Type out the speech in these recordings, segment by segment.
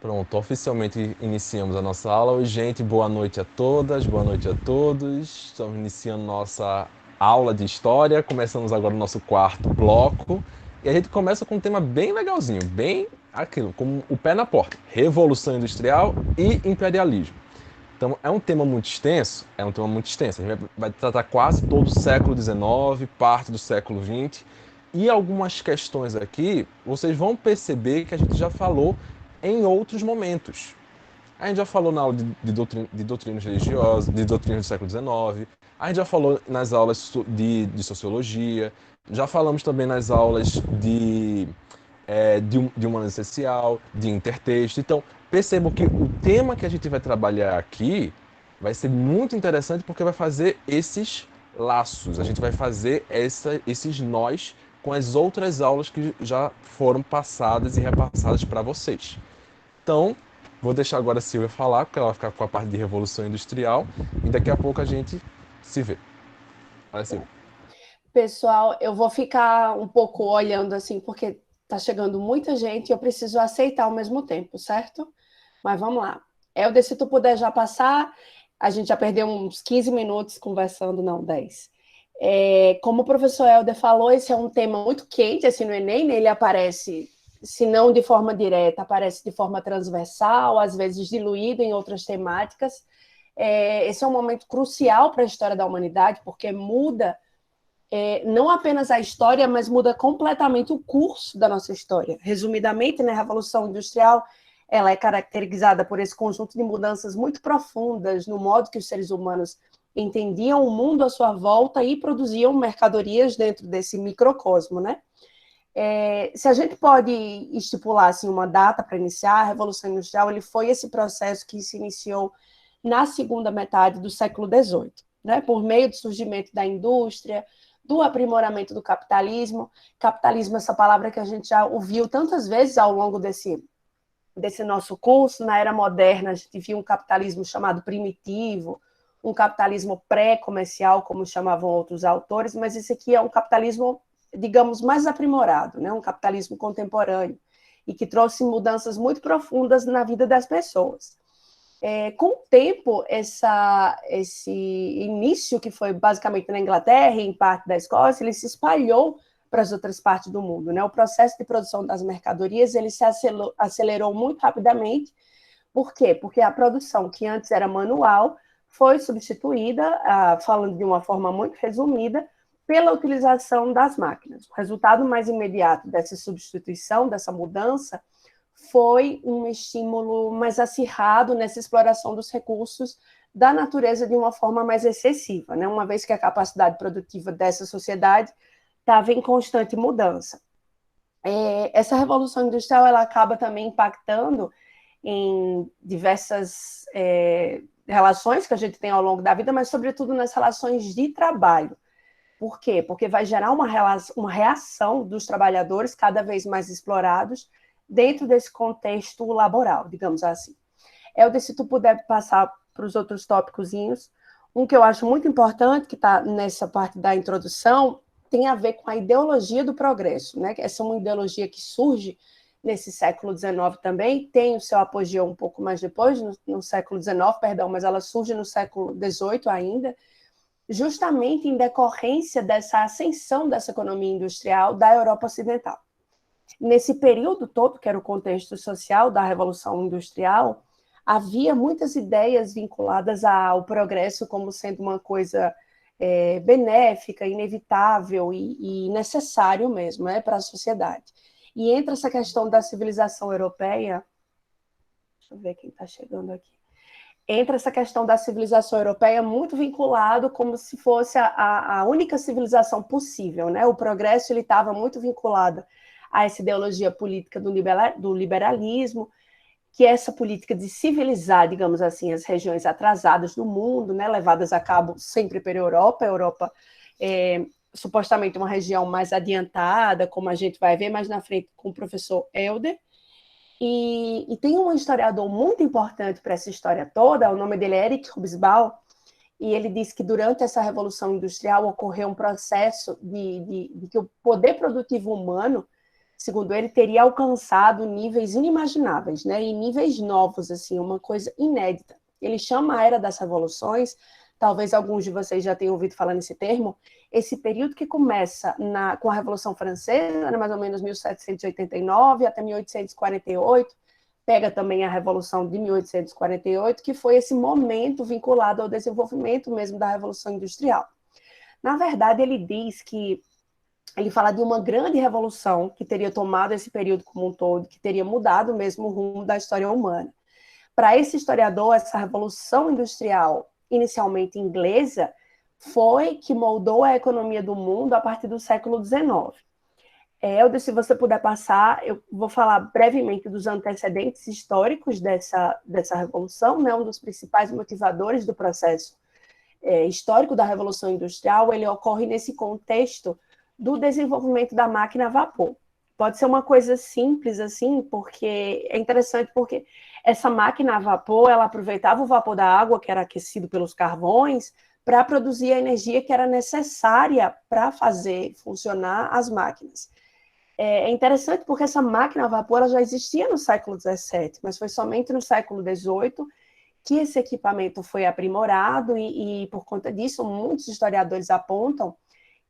Pronto, oficialmente iniciamos a nossa aula. Oi, gente, boa noite a todas, boa noite a todos. Estamos iniciando nossa aula de história. Começamos agora o nosso quarto bloco. E a gente começa com um tema bem legalzinho, bem aquilo, como o pé na porta: Revolução Industrial e Imperialismo. Então, é um tema muito extenso, é um tema muito extenso. A gente vai tratar quase todo o século XIX, parte do século XX, e algumas questões aqui, vocês vão perceber que a gente já falou em outros momentos. A gente já falou na aula de doutrinas religiosas, de doutrinas do século XIX, a gente já falou nas aulas de sociologia, já falamos também nas aulas de humano essencial, de intertexto. Então, percebam que o tema que a gente vai trabalhar aqui vai ser muito interessante porque vai fazer esses laços, a gente vai fazer esses nós com as outras aulas que já foram passadas e repassadas para vocês. Então, vou deixar agora a Silvia falar, porque ela vai ficar com a parte de Revolução Industrial, e daqui a pouco a gente se vê. Vai, Silvia. Pessoal, eu vou ficar um pouco olhando assim, porque tá chegando muita gente e eu preciso aceitar ao mesmo tempo, certo? Mas vamos lá. Helder, se tu puder já passar, a gente já perdeu uns 15 minutos conversando, não, 10. Como o professor Helder falou, esse é um tema muito quente, assim, no Enem, né? Ele aparece, se não de forma direta, aparece de forma transversal, às vezes diluído em outras temáticas. Esse é um momento crucial para a história da humanidade, porque muda não apenas a história, mas muda completamente o curso da nossa história. Resumidamente, né, a Revolução Industrial ela é caracterizada por esse conjunto de mudanças muito profundas no modo que os seres humanos entendiam o mundo à sua volta e produziam mercadorias dentro desse microcosmo, né? Se a gente pode estipular assim, uma data para iniciar, a Revolução Industrial ele foi esse processo que se iniciou na segunda metade do século XVIII, né? Por meio do surgimento da indústria, do aprimoramento do capitalismo. Capitalismo, essa palavra que a gente já ouviu tantas vezes ao longo desse nosso curso. Na era moderna, a gente viu um capitalismo chamado primitivo, um capitalismo pré-comercial, como chamavam outros autores, mas esse aqui é um capitalismo, digamos, mais aprimorado, né? Um capitalismo contemporâneo, e que trouxe mudanças muito profundas na vida das pessoas. Com o tempo, esse início, que foi basicamente na Inglaterra e em parte da Escócia, ele se espalhou para as outras partes do mundo, né? O processo de produção das mercadorias ele se acelerou muito rapidamente. Por quê? Porque a produção, que antes era manual, foi substituída, falando de uma forma muito resumida, pela utilização das máquinas. O resultado mais imediato dessa substituição, dessa mudança, foi um estímulo mais acirrado nessa exploração dos recursos da natureza de uma forma mais excessiva, né? Uma vez que a capacidade produtiva dessa sociedade estava em constante mudança. Essa revolução industrial ela acaba também impactando em diversas relações que a gente tem ao longo da vida, mas sobretudo nas relações de trabalho. Por quê? Porque vai gerar uma reação dos trabalhadores cada vez mais explorados dentro desse contexto laboral, digamos assim. Helder, se tu puder passar para os outros tópicozinhos, um que eu acho muito importante, que está nessa parte da introdução, tem a ver com a ideologia do progresso, né? Essa é uma ideologia que surge nesse século XIX também, tem o seu apogeu um pouco mais depois, no século XIX, perdão, mas ela surge no século XVIII ainda, justamente em decorrência dessa ascensão dessa economia industrial da Europa Ocidental. Nesse período todo, que era o contexto social da Revolução Industrial, havia muitas ideias vinculadas ao progresso como sendo uma coisa benéfica, inevitável e necessário mesmo, para a sociedade. E entra essa questão da civilização europeia. Deixa eu ver quem está chegando aqui. Entra essa questão da civilização europeia muito vinculado como se fosse a única civilização possível, né? O progresso ele estava muito vinculado a essa ideologia política do liberalismo, que é essa política de civilizar, digamos assim, as regiões atrasadas do mundo, né? Levadas a cabo sempre pela Europa. A Europa supostamente uma região mais adiantada, como a gente vai ver mais na frente com o professor Helder. E tem um historiador muito importante para essa história toda, o nome dele é Eric Hobsbawm, e ele diz que durante essa Revolução Industrial ocorreu um processo de que o poder produtivo humano segundo ele, teria alcançado níveis inimagináveis, né? E níveis novos, assim, uma coisa inédita. Ele chama a Era das Revoluções, talvez alguns de vocês já tenham ouvido falar nesse termo, esse período que começa com a Revolução Francesa, né, mais ou menos 1789 até 1848, pega também a Revolução de 1848, que foi esse momento vinculado ao desenvolvimento mesmo da Revolução Industrial. Na verdade, ele fala de uma grande revolução que teria tomado esse período como um todo, que teria mudado mesmo o rumo da história humana. Para esse historiador, essa revolução industrial, inicialmente inglesa, foi que moldou a economia do mundo a partir do século XIX. Helder, se você puder passar, eu vou falar brevemente dos antecedentes históricos dessa revolução, né? Um dos principais motivadores do processo histórico da Revolução Industrial, ele ocorre nesse contexto do desenvolvimento da máquina a vapor. Pode ser uma coisa simples, assim, porque é interessante porque essa máquina a vapor, ela aproveitava o vapor da água, que era aquecido pelos carvões, para produzir a energia que era necessária para fazer funcionar as máquinas. É interessante porque essa máquina a vapor ela já existia no século XVII, mas foi somente no século XVIII que esse equipamento foi aprimorado e por conta disso, muitos historiadores apontam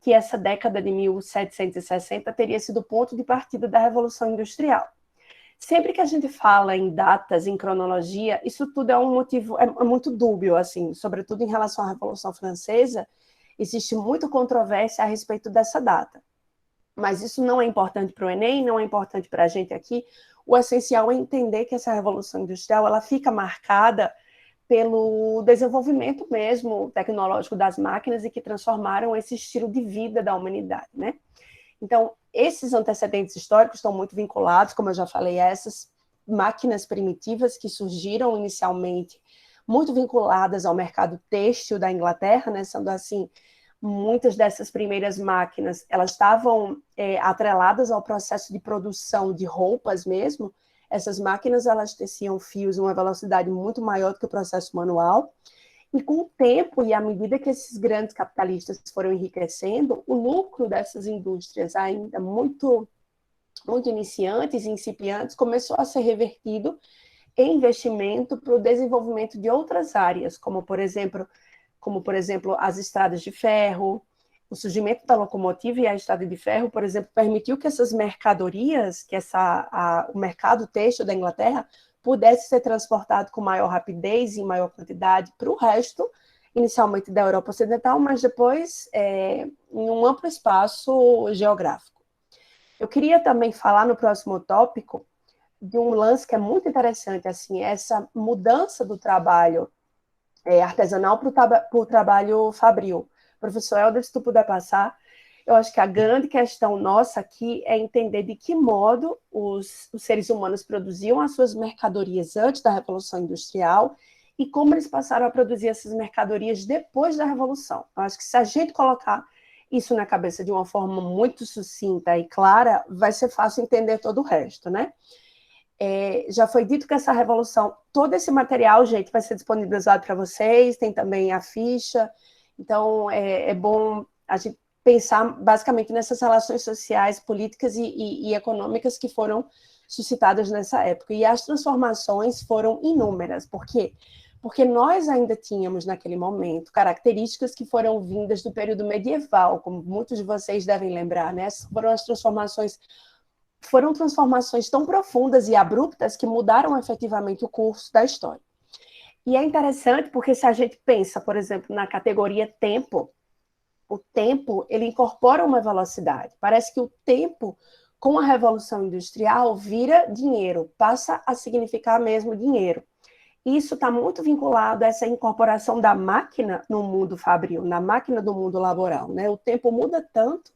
que essa década de 1760 teria sido o ponto de partida da Revolução Industrial. Sempre que a gente fala em datas, em cronologia, isso tudo é um motivo, é muito dúbio, assim, sobretudo em relação à Revolução Francesa, existe muita controvérsia a respeito dessa data. Mas isso não é importante para o Enem, não é importante para a gente aqui. O essencial é entender que essa Revolução Industrial ela fica marcada pelo desenvolvimento mesmo tecnológico das máquinas e que transformaram esse estilo de vida da humanidade, né? Então, esses antecedentes históricos estão muito vinculados, como eu já falei, a essas máquinas primitivas que surgiram inicialmente muito vinculadas ao mercado têxtil da Inglaterra, né? Sendo assim, muitas dessas primeiras máquinas, elas estavam atreladas ao processo de produção de roupas mesmo. Essas máquinas, elas teciam fios em uma velocidade muito maior do que o processo manual. E com o tempo e à medida que esses grandes capitalistas foram enriquecendo, o lucro dessas indústrias ainda muito iniciantes e incipientes começou a ser revertido em investimento para o desenvolvimento de outras áreas, como por exemplo, as estradas de ferro. O surgimento da locomotiva e a estrada de ferro, por exemplo, permitiu que essas mercadorias, que o mercado têxtil da Inglaterra pudesse ser transportado com maior rapidez e em maior quantidade para o resto, inicialmente da Europa Ocidental, mas depois em um amplo espaço geográfico. Eu queria também falar no próximo tópico de um lance que é muito interessante, assim, essa mudança do trabalho artesanal para o trabalho fabril. Professor Helder, se tu puder passar, eu acho que a grande questão nossa aqui é entender de que modo os seres humanos produziam as suas mercadorias antes da Revolução Industrial e como eles passaram a produzir essas mercadorias depois da Revolução. Eu acho que se a gente colocar isso na cabeça de uma forma muito sucinta e clara, vai ser fácil entender todo o resto, né? Já foi dito que essa revolução, todo esse material, gente, vai ser disponibilizado para vocês, tem também a ficha, então é bom a gente pensar basicamente nessas relações sociais, políticas e econômicas que foram suscitadas nessa época. E as transformações foram inúmeras. Por quê? Porque nós ainda tínhamos, naquele momento, características que foram vindas do período medieval, como muitos de vocês devem lembrar, né? Foram transformações tão profundas e abruptas que mudaram efetivamente o curso da história. E é interessante porque se a gente pensa, por exemplo, na categoria tempo, o tempo, ele incorpora uma velocidade. Parece que o tempo, com a Revolução Industrial, vira dinheiro, passa a significar mesmo dinheiro. Isso está muito vinculado a essa incorporação da máquina no mundo fabril, na máquina do mundo laboral, né? O tempo muda tanto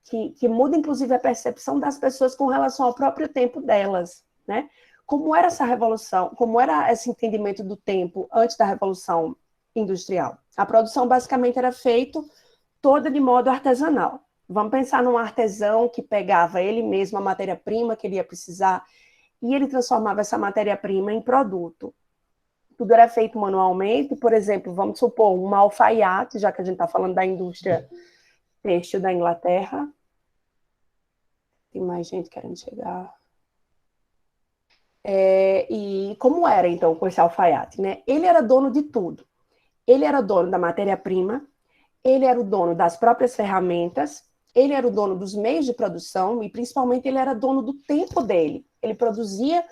que muda, inclusive, a percepção das pessoas com relação ao próprio tempo delas, né? Como era essa revolução, como era esse entendimento do tempo antes da Revolução Industrial? A produção, basicamente, era feita toda de modo artesanal. Vamos pensar num artesão que pegava ele mesmo a matéria-prima que ele ia precisar e ele transformava essa matéria-prima em produto. Tudo era feito manualmente, por exemplo, vamos supor, uma alfaiate, já que a gente está falando da indústria têxtil da Inglaterra. Tem mais gente querendo chegar. E como era, então, com esse alfaiate, né? Ele era dono de tudo. Ele era dono da matéria-prima, ele era o dono das próprias ferramentas, ele era o dono dos meios de produção e, principalmente, ele era dono do tempo dele. Ele produzia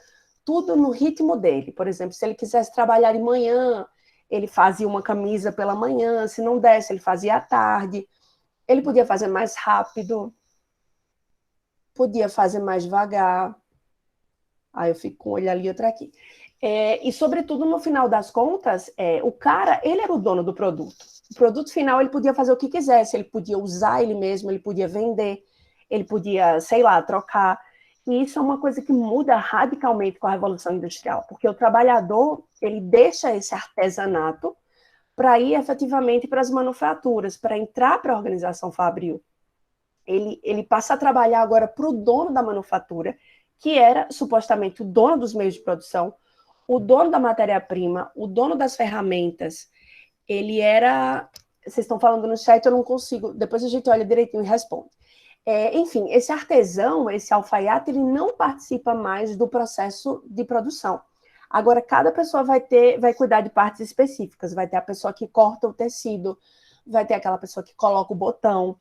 tudo no ritmo dele. Por exemplo, se ele quisesse trabalhar de manhã, ele fazia uma camisa pela manhã, se não desse, ele fazia à tarde. Ele podia fazer mais rápido, podia fazer mais devagar. Aí eu fico com um olho ali e outro aqui. E, sobretudo, no final das contas, o cara, ele era o dono do produto. O produto final, ele podia fazer o que quisesse, ele podia usar ele mesmo, ele podia vender, ele podia, sei lá, trocar. E isso é uma coisa que muda radicalmente com a Revolução Industrial, porque o trabalhador, ele deixa esse artesanato para ir efetivamente para as manufaturas, para entrar para a organização fabril. Ele passa a trabalhar agora para o dono da manufatura, que era supostamente o dono dos meios de produção, o dono da matéria-prima, o dono das ferramentas. Ele era... Vocês estão falando no chat, eu não consigo... Depois a gente olha direitinho e responde. Enfim, esse artesão, esse alfaiate, ele não participa mais do processo de produção. Agora, cada pessoa vai cuidar de partes específicas. Vai ter a pessoa que corta o tecido, vai ter aquela pessoa que coloca o botão.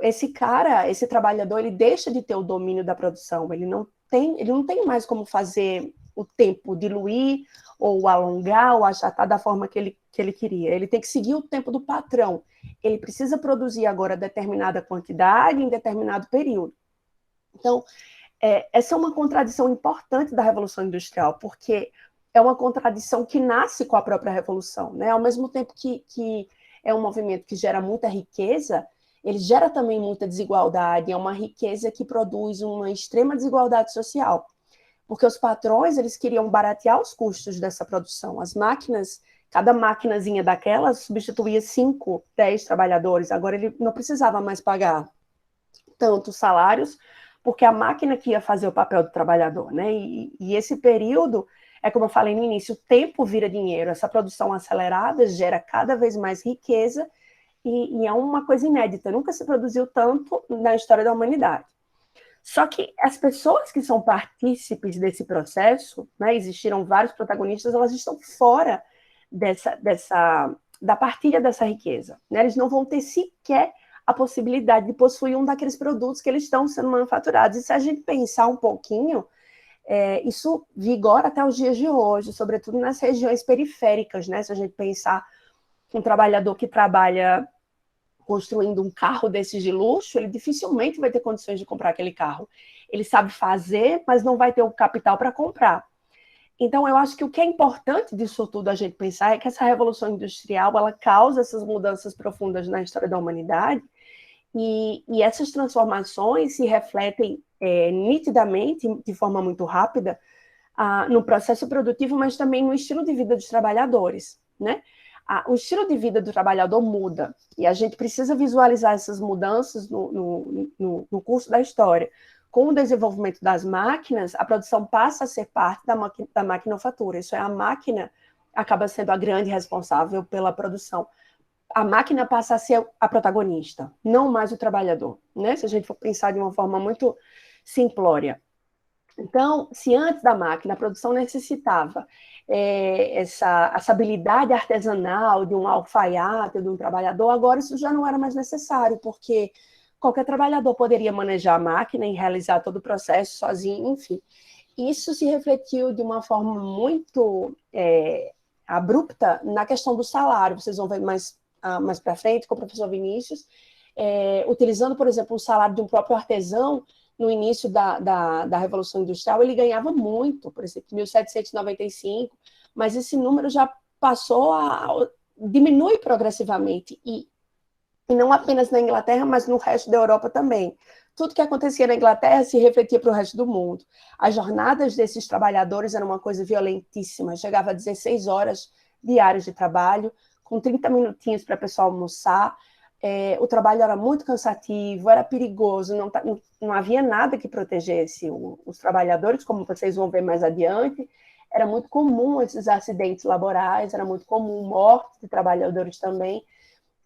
Esse trabalhador, ele deixa de ter o domínio da produção. Ele não tem mais como fazer o tempo diluir, ou alongar, ou achatar da forma que ele queria. Ele tem que seguir o tempo do patrão. Ele precisa produzir agora determinada quantidade em determinado período. Então, essa é uma contradição importante da Revolução Industrial, porque é uma contradição que nasce com a própria Revolução, né? Ao mesmo tempo que é um movimento que gera muita riqueza, ele gera também muita desigualdade, é uma riqueza que produz uma extrema desigualdade social, porque os patrões, eles queriam baratear os custos dessa produção. As máquinas, cada maquinazinha daquelas substituía 5, 10 trabalhadores, agora ele não precisava mais pagar tantos salários, porque a máquina que ia fazer o papel do trabalhador, né? E esse período, como eu falei no início, o tempo vira dinheiro, essa produção acelerada gera cada vez mais riqueza, e é uma coisa inédita, nunca se produziu tanto na história da humanidade. Só que as pessoas que são partícipes desse processo, né, existiram vários protagonistas, elas estão fora da partilha dessa riqueza, né? Eles não vão ter sequer a possibilidade de possuir um daqueles produtos que eles estão sendo manufaturados. E se a gente pensar um pouquinho, isso vigora até os dias de hoje, sobretudo nas regiões periféricas, né? Se a gente pensar um trabalhador que trabalha construindo um carro desses de luxo, ele dificilmente vai ter condições de comprar aquele carro. Ele sabe fazer, mas não vai ter o capital para comprar. Então, eu acho que o que é importante disso tudo a gente pensar é que essa revolução industrial, ela causa essas mudanças profundas na história da humanidade, e essas transformações se refletem nitidamente, de forma muito rápida, no processo produtivo, mas também no estilo de vida dos trabalhadores, né? O estilo de vida do trabalhador muda, e a gente precisa visualizar essas mudanças no curso da história. Com o desenvolvimento das máquinas, a produção passa a ser parte da maquinofatura. Isso a máquina acaba sendo a grande responsável pela produção. A máquina passa a ser a protagonista, não mais o trabalhador, né? Se a gente for pensar de uma forma muito simplória. Então, se antes da máquina a produção necessitava essa habilidade artesanal de um alfaiate, de um trabalhador, agora isso já não era mais necessário, porque qualquer trabalhador poderia manejar a máquina e realizar todo o processo sozinho, enfim. Isso se refletiu de uma forma muito abrupta na questão do salário. Vocês vão ver mais para frente com o professor Vinícius, utilizando, por exemplo, o salário de um próprio artesão. No início da Revolução Industrial, ele ganhava muito, por exemplo, 1795, mas esse número já passou diminui progressivamente, e não apenas na Inglaterra, mas no resto da Europa também. Tudo que acontecia na Inglaterra se refletia para o resto do mundo. As jornadas desses trabalhadores eram uma coisa violentíssima, chegava a 16 horas diárias de trabalho, com 30 minutinhos para a pessoa almoçar. O trabalho era muito cansativo, era perigoso, não havia nada que protegesse os trabalhadores, como vocês vão ver mais adiante. Era muito comum esses acidentes laborais, era muito comum morte de trabalhadores também.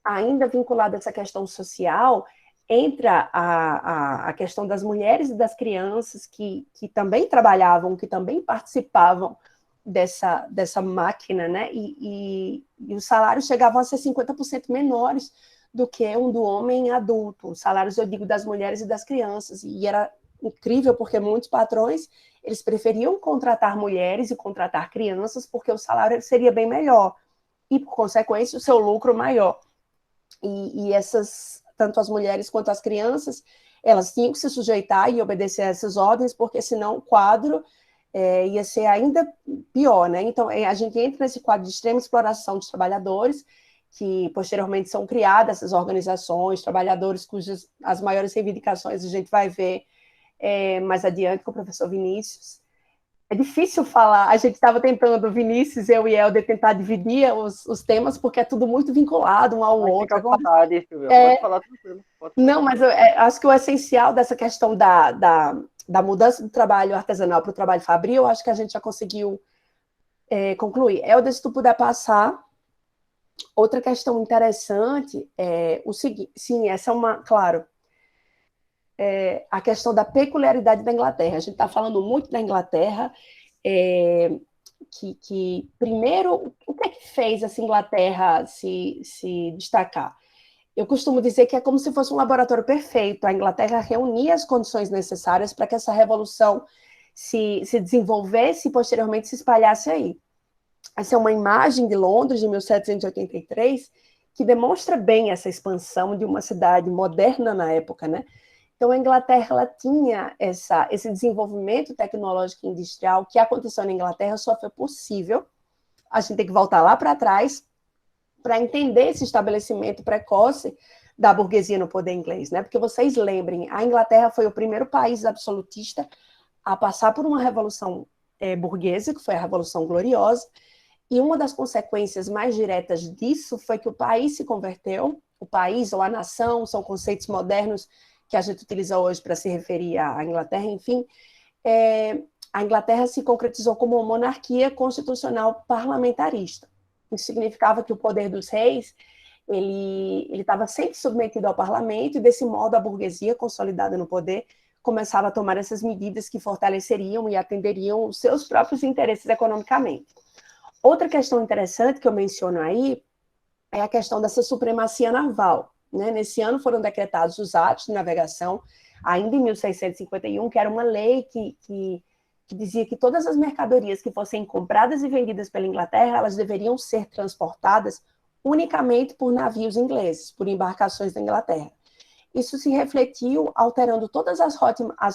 Ainda vinculado a essa questão social, entra a questão das mulheres e das crianças que também trabalhavam, que também participavam dessa máquina, né? E os salários chegavam a ser 50% menores do que um do homem adulto. Os salários, eu digo, das mulheres e das crianças. E era incrível, porque muitos patrões, eles preferiam contratar mulheres e contratar crianças, porque o salário seria bem melhor. E, por consequência, o seu lucro maior. E essas, tanto as mulheres quanto as crianças, elas tinham que se sujeitar e obedecer a essas ordens, porque senão o quadro ia ser ainda pior, né? Então, a gente entra nesse quadro de extrema exploração dos trabalhadores, que posteriormente são criadas essas organizações, trabalhadores cujas as maiores reivindicações a gente vai ver mais adiante com o professor Vinícius. É difícil falar, a gente estava tentando, Vinícius, eu e Helder, tentar dividir os temas, porque é tudo muito vinculado um ao outro. Fica à vontade, Silvia, pode falar tranquilo. Não, mas eu acho que o essencial dessa questão da mudança do trabalho artesanal para o trabalho fabril, eu acho que a gente já conseguiu concluir. Helder, se tu puder passar. Outra questão interessante é o seguinte, sim, essa é uma, claro, a questão da peculiaridade da Inglaterra. A gente está falando muito da Inglaterra, que primeiro, o que é que fez essa Inglaterra se destacar? Eu costumo dizer que é como se fosse um laboratório perfeito. A Inglaterra reunia as condições necessárias para que essa revolução se desenvolvesse e posteriormente se espalhasse aí. Essa é uma imagem de Londres, de 1783, que demonstra bem essa expansão de uma cidade moderna na época, né? Então, a Inglaterra ela tinha esse desenvolvimento tecnológico e industrial que aconteceu na Inglaterra só foi possível. A gente tem que voltar lá para trás para entender esse estabelecimento precoce da burguesia no poder inglês, né? Porque vocês lembrem, a Inglaterra foi o primeiro país absolutista a passar por uma revolução burguesa, que foi a Revolução Gloriosa, e uma das consequências mais diretas disso foi que o país se converteu, o país ou a nação, são conceitos modernos que a gente utiliza hoje para se referir à Inglaterra, enfim, a Inglaterra se concretizou como uma monarquia constitucional parlamentarista. Isso significava que o poder dos reis ele estava sempre submetido ao parlamento, e desse modo a burguesia consolidada no poder começava a tomar essas medidas que fortaleceriam e atenderiam os seus próprios interesses economicamente. Outra questão interessante que eu menciono aí é a questão dessa supremacia naval, né? Nesse ano foram decretados os atos de navegação, ainda em 1651, que era uma lei que dizia que todas as mercadorias que fossem compradas e vendidas pela Inglaterra, elas deveriam ser transportadas unicamente por navios ingleses, por embarcações da Inglaterra. Isso se refletiu alterando todas as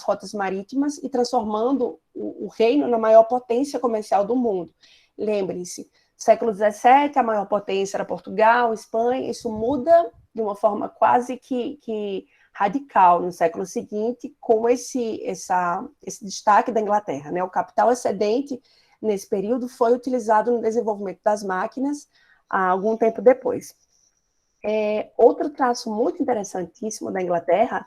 rotas marítimas e transformando o reino na maior potência comercial do mundo. Lembrem-se, século XVII, a maior potência era Portugal, Espanha, isso muda de uma forma quase que radical no século seguinte, com esse destaque da Inglaterra, né? O capital excedente, nesse período, foi utilizado no desenvolvimento das máquinas há algum tempo depois. Outro traço muito interessantíssimo da Inglaterra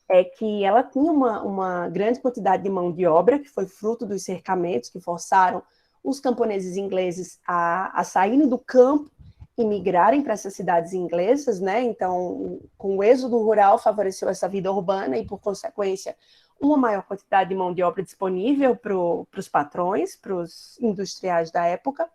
é que ela tinha uma grande quantidade de mão de obra, que foi fruto dos cercamentos que forçaram os camponeses ingleses a saírem do campo e migrarem para essas cidades inglesas, né? Então, com o êxodo rural favoreceu essa vida urbana e, por consequência, uma maior quantidade de mão de obra disponível para os patrões, para os industriais da época.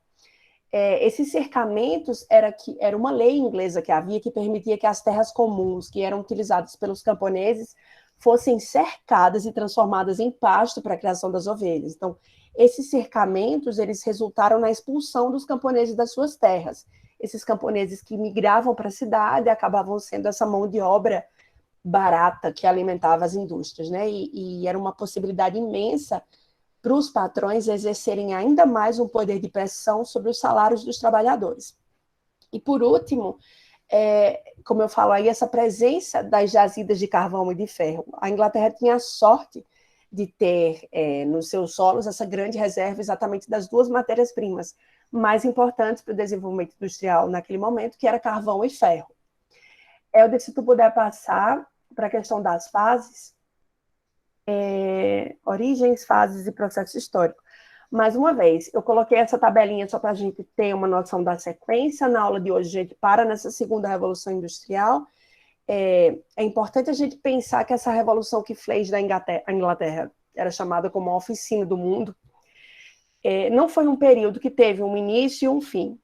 Esses cercamentos era uma lei inglesa que havia que permitia que as terras comuns que eram utilizadas pelos camponeses fossem cercadas e transformadas em pasto para a criação das ovelhas. Então, esses cercamentos, eles resultaram na expulsão dos camponeses das suas terras. Esses camponeses que migravam para a cidade acabavam sendo essa mão de obra barata que alimentava as indústrias, né? E era uma possibilidade imensa para os patrões exercerem ainda mais um poder de pressão sobre os salários dos trabalhadores. E, por último, como eu falo aí, essa presença das jazidas de carvão e de ferro. A Inglaterra tinha a sorte de ter nos seus solos essa grande reserva exatamente das duas matérias-primas mais importantes para o desenvolvimento industrial naquele momento, que era carvão e ferro. Helder, se tu puder passar para a questão das fases, origens, fases e processo histórico. Mais uma vez, eu coloquei essa tabelinha só para a gente ter uma noção da sequência. Na aula de hoje, a gente para nessa segunda revolução industrial é importante a gente pensar que essa revolução que fez da Inglaterra era chamada como a oficina do mundo, não foi um período que teve um início e um fim.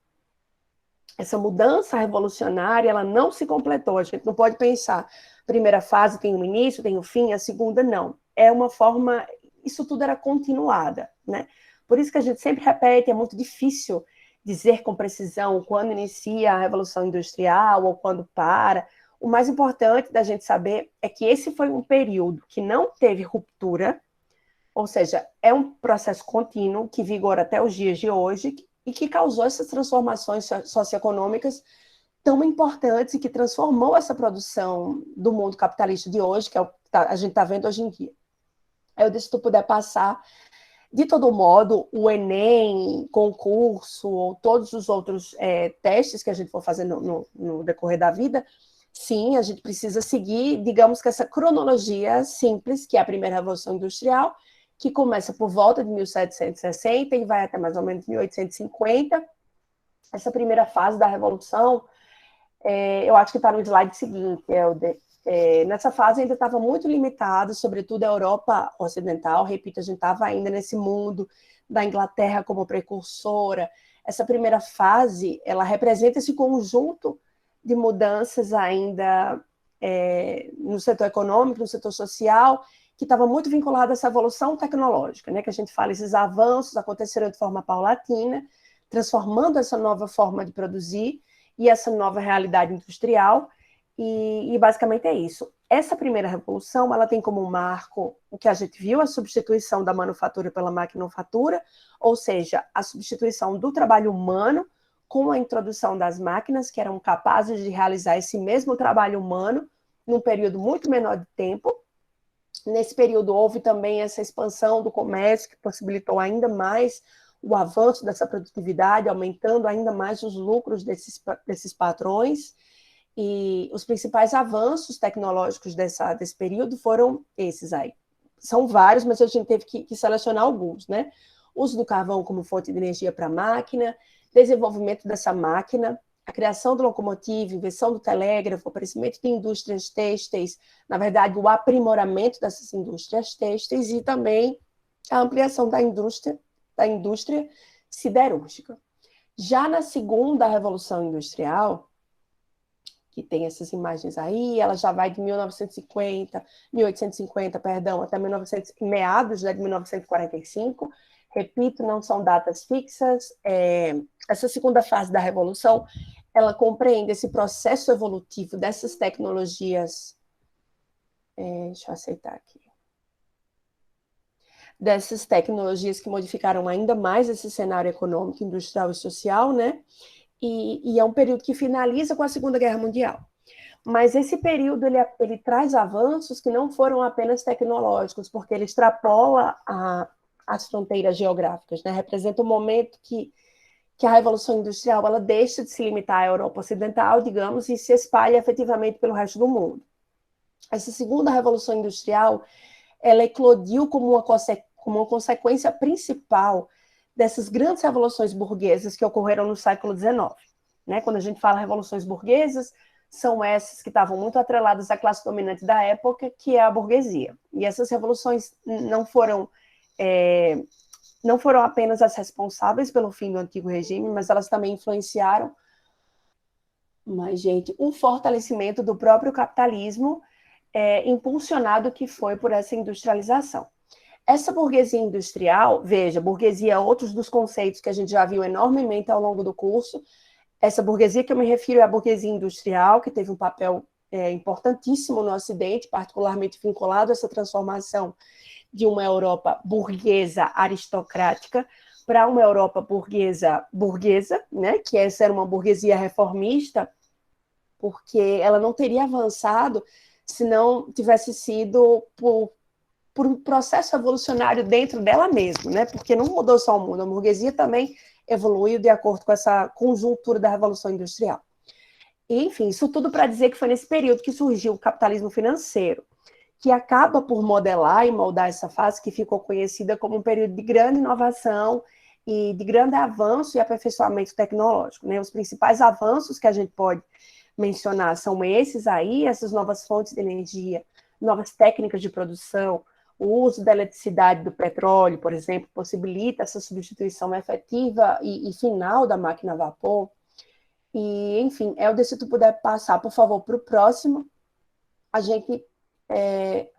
Essa mudança revolucionária, ela não se completou. A gente não pode pensar, a primeira fase tem um início, tem um fim, a segunda não. É uma forma, isso tudo era continuada, né? Por isso que a gente sempre repete, é muito difícil dizer com precisão quando inicia a Revolução Industrial ou quando para. O mais importante da gente saber é que esse foi um período que não teve ruptura, ou seja, é um processo contínuo que vigora até os dias de hoje e que causou essas transformações socioeconômicas tão importantes e que transformou essa produção do mundo capitalista de hoje, que é o que a gente está vendo hoje em dia. Eu disse, se tu puder passar, de todo modo, o Enem, concurso, ou todos os outros testes que a gente for fazer no decorrer da vida, sim, a gente precisa seguir, digamos que essa cronologia simples, que é a primeira Revolução Industrial, que começa por volta de 1760 e vai até mais ou menos 1850. Essa primeira fase da Revolução, eu acho que está no slide seguinte, nessa fase ainda estava muito limitado, sobretudo a Europa Ocidental, repito, a gente estava ainda nesse mundo da Inglaterra como precursora. Essa primeira fase, ela representa esse conjunto de mudanças ainda no setor econômico, no setor social, que estava muito vinculado a essa evolução tecnológica, né? Que a gente fala, esses avanços aconteceram de forma paulatina, transformando essa nova forma de produzir e essa nova realidade industrial, e basicamente é isso. Essa primeira revolução, ela tem como marco o que a gente viu, a substituição da manufatura pela maquinofatura, ou seja, a substituição do trabalho humano com a introdução das máquinas, que eram capazes de realizar esse mesmo trabalho humano num período muito menor de tempo. Nesse período houve também essa expansão do comércio, que possibilitou ainda mais o avanço dessa produtividade, aumentando ainda mais os lucros desses patrões. E os principais avanços tecnológicos desse período foram esses aí. São vários, mas a gente teve que selecionar alguns, né? Uso do carvão como fonte de energia para a máquina, desenvolvimento dessa máquina, a criação do locomotivo, invenção do telégrafo, o aparecimento de indústrias têxteis, na verdade, o aprimoramento dessas indústrias têxteis e também a ampliação da indústria siderúrgica. Já na segunda Revolução Industrial, que tem essas imagens aí, ela já vai de 1850, até meados de 1945. Repito, não são datas fixas. Essa segunda fase da Revolução, ela compreende esse processo evolutivo dessas tecnologias. Deixa eu aceitar aqui. Dessas tecnologias que modificaram ainda mais esse cenário econômico, industrial e social, né? E é um período que finaliza com a Segunda Guerra Mundial. Mas esse período, ele traz avanços que não foram apenas tecnológicos, porque ele extrapola as fronteiras geográficas, né? Representa um momento que a Revolução Industrial ela deixa de se limitar à Europa Ocidental, digamos, e se espalha efetivamente pelo resto do mundo. Essa segunda Revolução Industrial, ela eclodiu como uma consequência principal dessas grandes revoluções burguesas que ocorreram no século XIX. Né? Quando a gente fala revoluções burguesas, são essas que estavam muito atreladas à classe dominante da época, que é a burguesia. E essas revoluções não foram apenas as responsáveis pelo fim do antigo regime, mas elas também influenciaram um fortalecimento do próprio capitalismo, impulsionado que foi por essa industrialização. Essa burguesia industrial, veja, burguesia, outros dos conceitos que a gente já viu enormemente ao longo do curso, essa burguesia que eu me refiro é a burguesia industrial, que teve um papel importantíssimo no Ocidente, particularmente vinculado a essa transformação de uma Europa burguesa aristocrática para uma Europa burguesa, né? Que essa era uma burguesia reformista, porque ela não teria avançado se não tivesse sido por um processo evolucionário dentro dela mesma, né? Porque não mudou só o mundo, a burguesia também evoluiu de acordo com essa conjuntura da Revolução Industrial. E, enfim, isso tudo para dizer que foi nesse período que surgiu o capitalismo financeiro, que acaba por modelar e moldar essa fase que ficou conhecida como um período de grande inovação e de grande avanço e aperfeiçoamento tecnológico. Né? Os principais avanços que a gente pode mencionar são esses aí, essas novas fontes de energia, novas técnicas de produção, o uso da eletricidade do petróleo, por exemplo, possibilita essa substituição efetiva e final da máquina a vapor. E, enfim, Helder, se tu puder passar, por favor, para o próximo, a gente,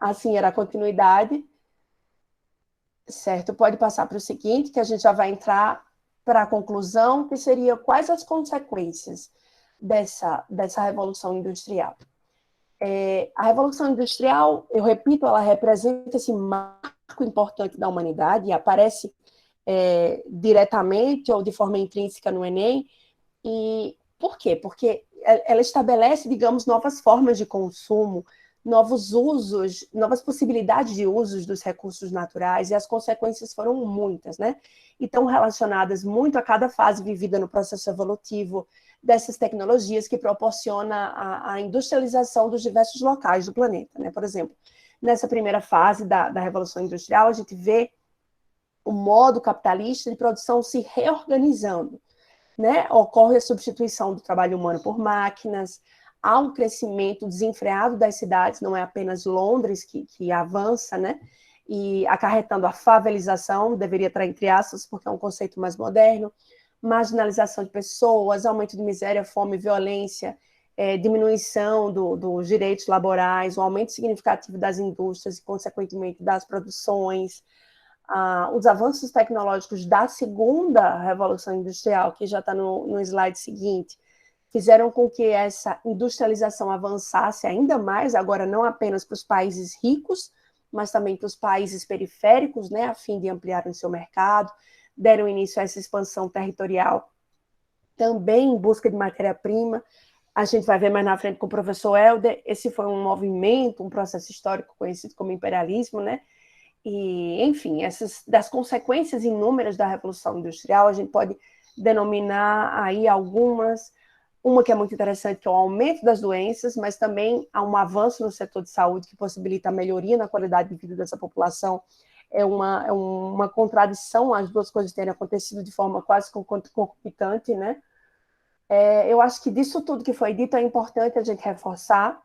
assim, era a continuidade, certo? Pode passar para o seguinte, que a gente já vai entrar para a conclusão, que seria quais as consequências dessa revolução industrial. A revolução industrial, eu repito, ela representa esse marco importante da humanidade e aparece diretamente ou de forma intrínseca no Enem. E por quê? Porque ela estabelece, digamos, novas formas de consumo, novos usos, novas possibilidades de usos dos recursos naturais, e as consequências foram muitas, né? E estão relacionadas muito a cada fase vivida no processo evolutivo dessas tecnologias que proporciona a industrialização dos diversos locais do planeta, né? Por exemplo, nessa primeira fase da Revolução Industrial, a gente vê o modo capitalista de produção se reorganizando, né? Ocorre a substituição do trabalho humano por máquinas, há um crescimento desenfreado das cidades, não é apenas Londres que avança, né? E acarretando a favelização, deveria estar entre aspas, porque é um conceito mais moderno, marginalização de pessoas, aumento de miséria, fome, violência, diminuição dos direitos laborais, um aumento significativo das indústrias e, consequentemente, das produções, os avanços tecnológicos da segunda revolução industrial, que já está no slide seguinte, fizeram com que essa industrialização avançasse ainda mais, agora não apenas para os países ricos, mas também para os países periféricos, né, a fim de ampliar o seu mercado, deram início a essa expansão territorial, também em busca de matéria-prima. A gente vai ver mais na frente com o professor Helder, esse foi um movimento, um processo histórico conhecido como imperialismo, né? E, enfim, das consequências inúmeras da Revolução Industrial, a gente pode denominar aí algumas. Uma que é muito interessante, que é o aumento das doenças, mas também há um avanço no setor de saúde que possibilita a melhoria na qualidade de vida dessa população. É uma contradição as duas coisas terem acontecido de forma quase concomitante, né? Eu acho que disso tudo que foi dito é importante a gente reforçar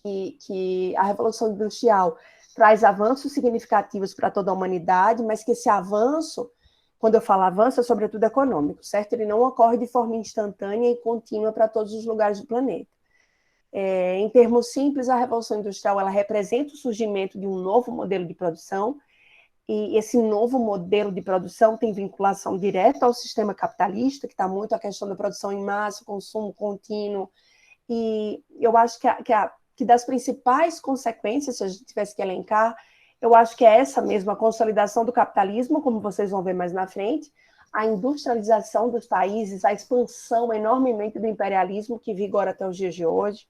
que a Revolução Industrial traz avanços significativos para toda a humanidade, mas que esse avanço, quando eu falo avanço, é sobretudo econômico, certo? Ele não ocorre de forma instantânea e contínua para todos os lugares do planeta. Em termos simples, a Revolução Industrial ela representa o surgimento de um novo modelo de produção, e esse novo modelo de produção tem vinculação direta ao sistema capitalista, que está muito a questão da produção em massa, consumo contínuo, e eu acho que das principais consequências, se a gente tivesse que elencar, eu acho que é essa mesma, a consolidação do capitalismo, como vocês vão ver mais na frente, a industrialização dos países, a expansão enormemente do imperialismo que vigora até os dias de hoje,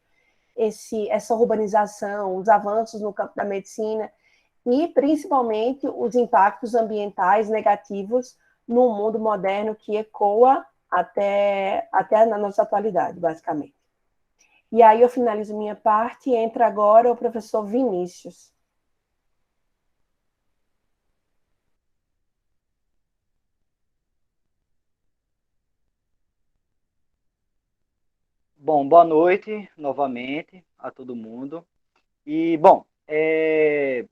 essa urbanização, os avanços no campo da medicina e, principalmente, os impactos ambientais negativos no mundo moderno que ecoa até na nossa atualidade, basicamente. E aí eu finalizo minha parte e entra agora o professor Vinícius. Bom, boa noite novamente a todo mundo. E, bom,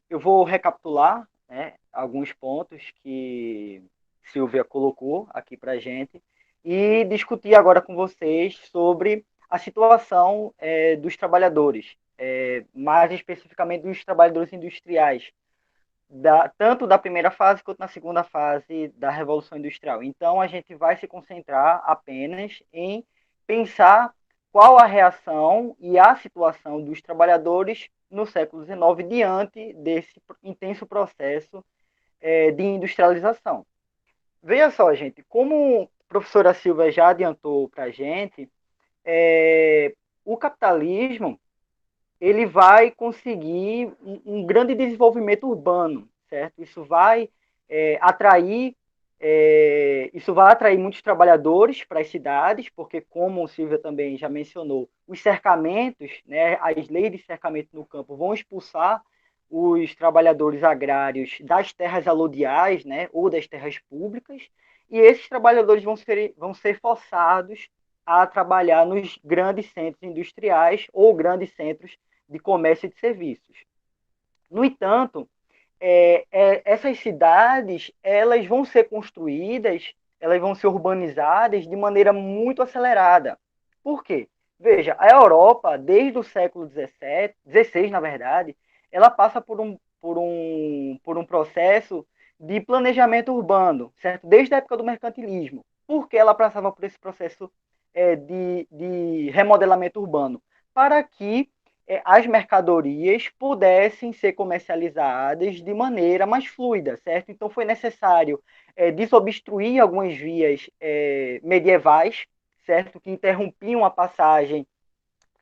eu vou recapitular, né, alguns pontos que Silvia colocou aqui para a gente e discutir agora com vocês sobre a situação dos trabalhadores, mais especificamente dos trabalhadores industriais, tanto da primeira fase quanto na segunda fase da Revolução Industrial. Então, a gente vai se concentrar apenas em pensar qual a reação e a situação dos trabalhadores no século XIX diante desse intenso processo de industrialização. Veja só, gente, como a professora Silvia já adiantou para a gente, o capitalismo ele vai conseguir um grande desenvolvimento urbano, certo? Isso vai atrair muitos trabalhadores para as cidades, porque, como o Silvia também já mencionou, os cercamentos, né, as leis de cercamento no campo vão expulsar os trabalhadores agrários das terras aludiais, né, ou das terras públicas, e esses trabalhadores vão ser forçados a trabalhar nos grandes centros industriais ou grandes centros de comércio e de serviços. No entanto, essas cidades elas vão ser construídas, elas vão ser urbanizadas de maneira muito acelerada. Por quê? Veja, a Europa, desde o século XVI, na verdade, ela passa por um processo de planejamento urbano, certo? Desde a época do mercantilismo. Por que ela passava por esse processo de remodelamento urbano? Para que as mercadorias pudessem ser comercializadas de maneira mais fluida, certo? Então foi necessário desobstruir algumas vias medievais, certo? Que interrompiam a passagem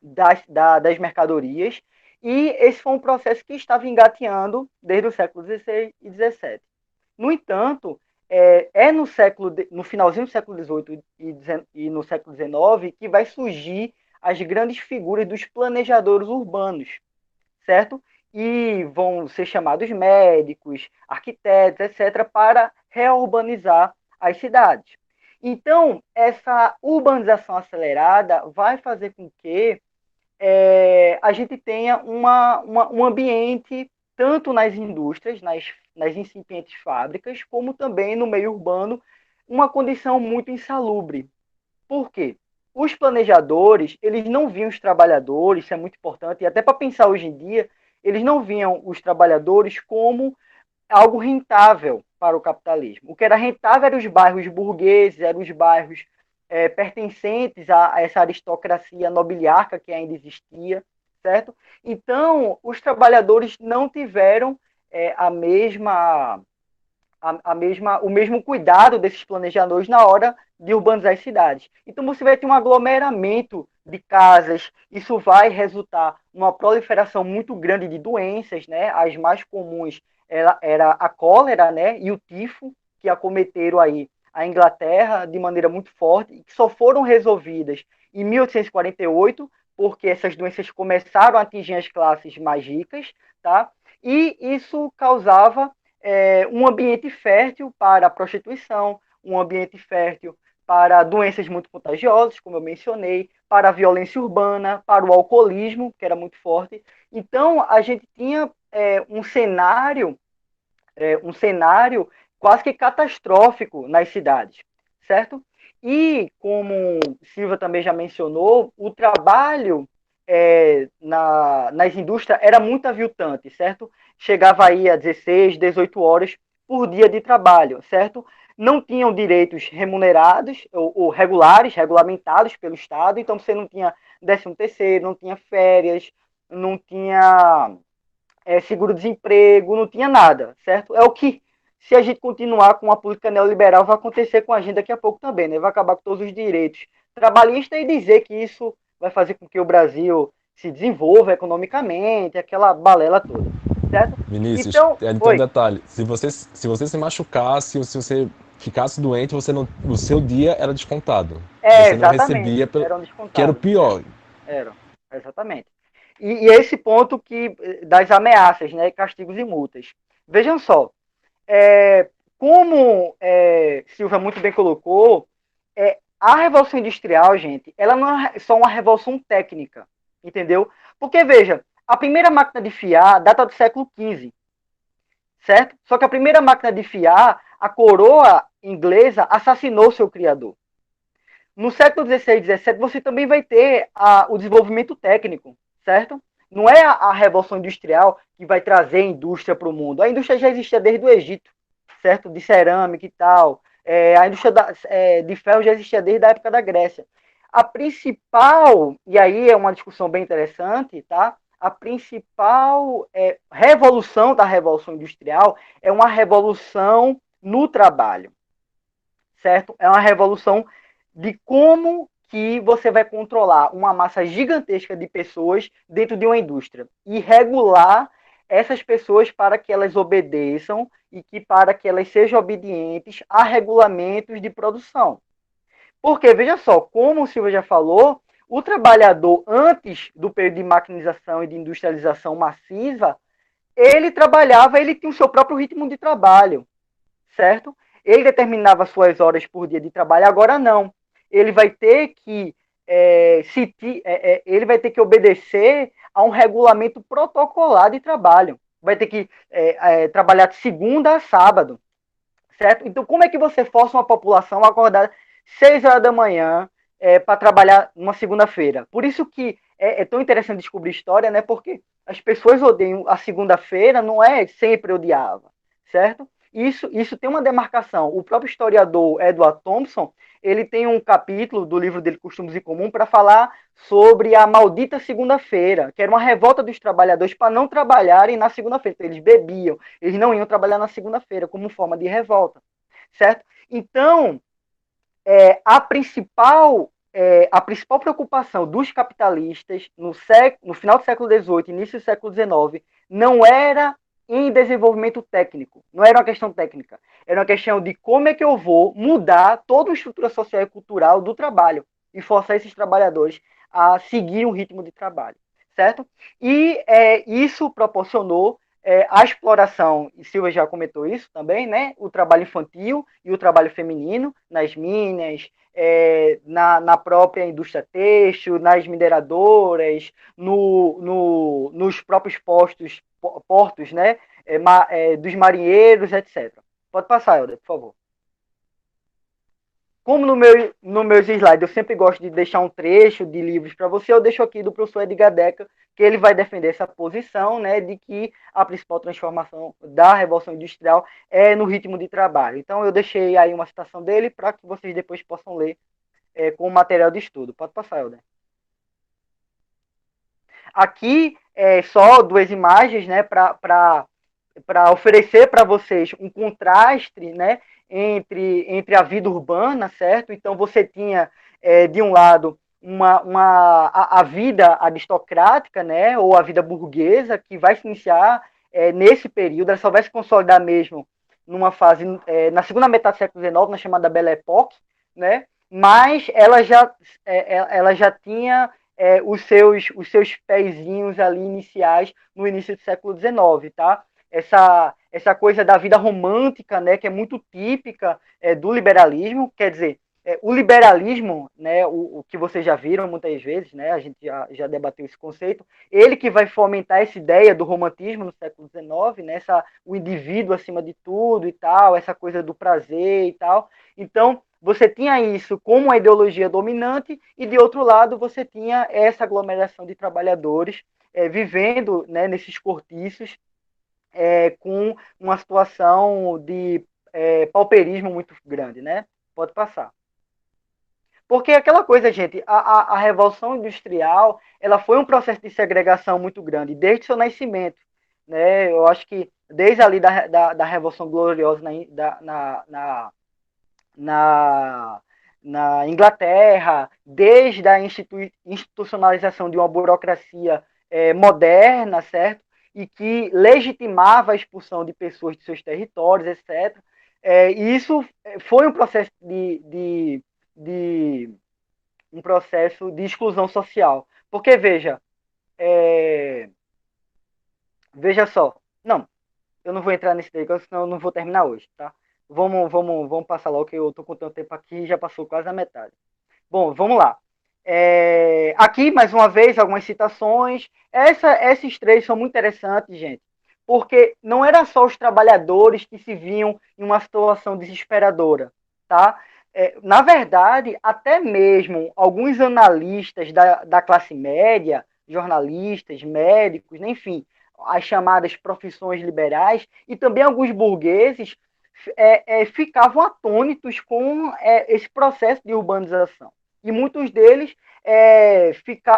das mercadorias, e esse foi um processo que estava engateando desde o século XVI e XVII. No entanto, no finalzinho do século XVIII e no século XIX que vai surgir as grandes figuras dos planejadores urbanos, certo? E vão ser chamados médicos, arquitetos, etc., para reurbanizar as cidades. Então, essa urbanização acelerada vai fazer com que a gente tenha um ambiente, tanto nas indústrias, nas incipientes fábricas, como também no meio urbano, uma condição muito insalubre. Por quê? Os planejadores, eles não viam os trabalhadores, isso é muito importante, e até para pensar hoje em dia, eles não viam os trabalhadores como algo rentável para o capitalismo. O que era rentável eram os bairros burgueses, eram os bairros pertencentes a essa aristocracia nobiliarca que ainda existia, certo? Então, os trabalhadores não tiveram o mesmo cuidado desses planejadores na hora de urbanizar as cidades. Então você vai ter um aglomeramento de casas, isso vai resultar numa proliferação muito grande de doenças, né? As mais comuns era a cólera, né? E o tifo, que acometeram aí a Inglaterra de maneira muito forte, e que só foram resolvidas em 1848, porque essas doenças começaram a atingir as classes mais ricas, tá? E isso causava um ambiente fértil para a prostituição, um ambiente fértil para doenças muito contagiosas, como eu mencionei, para a violência urbana, para o alcoolismo, que era muito forte. Então, a gente tinha um cenário quase que catastrófico nas cidades, certo? E, como Silva também já mencionou, o trabalho nas indústrias era muito aviltante, certo? Chegava aí a 16, 18 horas por dia de trabalho, certo? Não tinham direitos remunerados ou regulares, regulamentados pelo Estado, então você não tinha 13º, não tinha férias, não tinha seguro-desemprego, não tinha nada, certo? É o que, se a gente continuar com a política neoliberal, vai acontecer com a gente daqui a pouco também, né? Vai acabar com todos os direitos trabalhistas e dizer que isso vai fazer com que o Brasil se desenvolva economicamente, aquela balela toda, certo? Vinícius, Então, tem um detalhe. Se você se machucasse ou se você ficasse doente, o seu dia era descontado. Você não exatamente, recebia, eram que era o descontados. pior. Eram, exatamente. E esse ponto das ameaças, né, castigos e multas. Vejam só, como Silva muito bem colocou, a Revolução Industrial, gente, ela não é só uma revolução técnica, entendeu? Porque, veja, a primeira máquina de fiar data do século XV, certo? Só que a primeira máquina de fiar, a coroa inglesa assassinou seu criador. No século XVI e XVII, você também vai ter o desenvolvimento técnico, certo? Não é a Revolução Industrial que vai trazer indústria para o mundo. A indústria já existia desde o Egito, certo? De cerâmica e tal. A indústria de ferro já existia desde a época da Grécia. A principal, e aí é uma discussão bem interessante, tá? A principal revolução da Revolução Industrial é uma revolução no trabalho, certo? É uma revolução de como que você vai controlar uma massa gigantesca de pessoas dentro de uma indústria e regular essas pessoas para que elas obedeçam e para que elas sejam obedientes a regulamentos de produção. Porque, veja só, como o Silvio já falou, o trabalhador, antes do período de maquinização e de industrialização massiva, ele trabalhava, ele tinha o seu próprio ritmo de trabalho, certo? Ele determinava suas horas por dia de trabalho, agora não. ele vai ter que ele vai ter que obedecer a um regulamento protocolar de trabalho. Vai ter que trabalhar de segunda a sábado, certo? Então, como é que você força uma população a acordar 6 horas da manhã para trabalhar numa segunda-feira? Por isso que é tão interessante descobrir história, né? Porque as pessoas odeiam a segunda-feira, não é sempre odiava, certo? Isso tem uma demarcação. O próprio historiador Edward Thompson, ele tem um capítulo do livro dele, Costumes em Comum, para falar sobre a maldita segunda-feira, que era uma revolta dos trabalhadores para não trabalharem na segunda-feira. Então, eles bebiam, eles não iam trabalhar na segunda-feira como forma de revolta, certo? Então, a principal preocupação dos capitalistas no final do século XVIII, início do século XIX, não era em desenvolvimento técnico, não era uma questão técnica, era uma questão de como é que eu vou mudar toda a estrutura social e cultural do trabalho e forçar esses trabalhadores a seguir um ritmo de trabalho, certo? E isso proporcionou a exploração, e Silva já comentou isso também, né? O trabalho infantil e o trabalho feminino nas minas, na própria indústria têxtil, nas mineradoras, nos próprios portos, né? Dos marinheiros, etc. Pode passar, Helder, por favor. Como no meus slides eu sempre gosto de deixar um trecho de livros para você, eu deixo aqui do professor Edgar Decker, que ele vai defender essa posição, né, de que a principal transformação da Revolução Industrial é no ritmo de trabalho. Então eu deixei aí uma citação dele para que vocês depois possam ler com material de estudo. Pode passar, Helder. Aqui só duas imagens, né, para oferecer para vocês um contraste, né, entre a vida urbana, certo? Então você tinha, de um lado, a vida aristocrática, né, ou a vida burguesa, que vai se iniciar nesse período, ela só vai se consolidar mesmo numa fase, na segunda metade do século XIX, na chamada Belle Époque, né? Mas ela já tinha os seus pezinhos ali iniciais no início do século XIX, tá? Essa coisa da vida romântica, né, que é muito típica do liberalismo, quer dizer, o liberalismo, né, o que vocês já viram muitas vezes, né, a gente já debateu esse conceito, ele que vai fomentar essa ideia do romantismo no século XIX, né, o indivíduo acima de tudo e tal, essa coisa do prazer e tal. Então, você tinha isso como uma ideologia dominante e, de outro lado, você tinha essa aglomeração de trabalhadores vivendo, né, nesses cortiços, com uma situação de pauperismo muito grande, né? Pode passar. Porque aquela coisa, gente, a Revolução Industrial, ela foi um processo de segregação muito grande, desde seu nascimento, né? Eu acho que desde ali da Revolução Gloriosa na Inglaterra, desde a institucionalização de uma burocracia moderna, certo? E que legitimava a expulsão de pessoas de seus territórios, etc. E isso foi um processo um processo de exclusão social. Porque, veja só, não, eu não vou entrar nesse daí, senão eu não vou terminar hoje, tá? Vamos passar logo, que eu estou contando tempo aqui e já passou quase a metade. Bom, vamos lá. Aqui, mais uma vez, algumas citações. Esses três são muito interessantes, gente, porque não era só os trabalhadores que se viam em uma situação desesperadora, tá? Na verdade, até mesmo alguns analistas da classe média, jornalistas, médicos, enfim, as chamadas profissões liberais, e também alguns burgueses ficavam atônitos com esse processo de urbanização. E muitos deles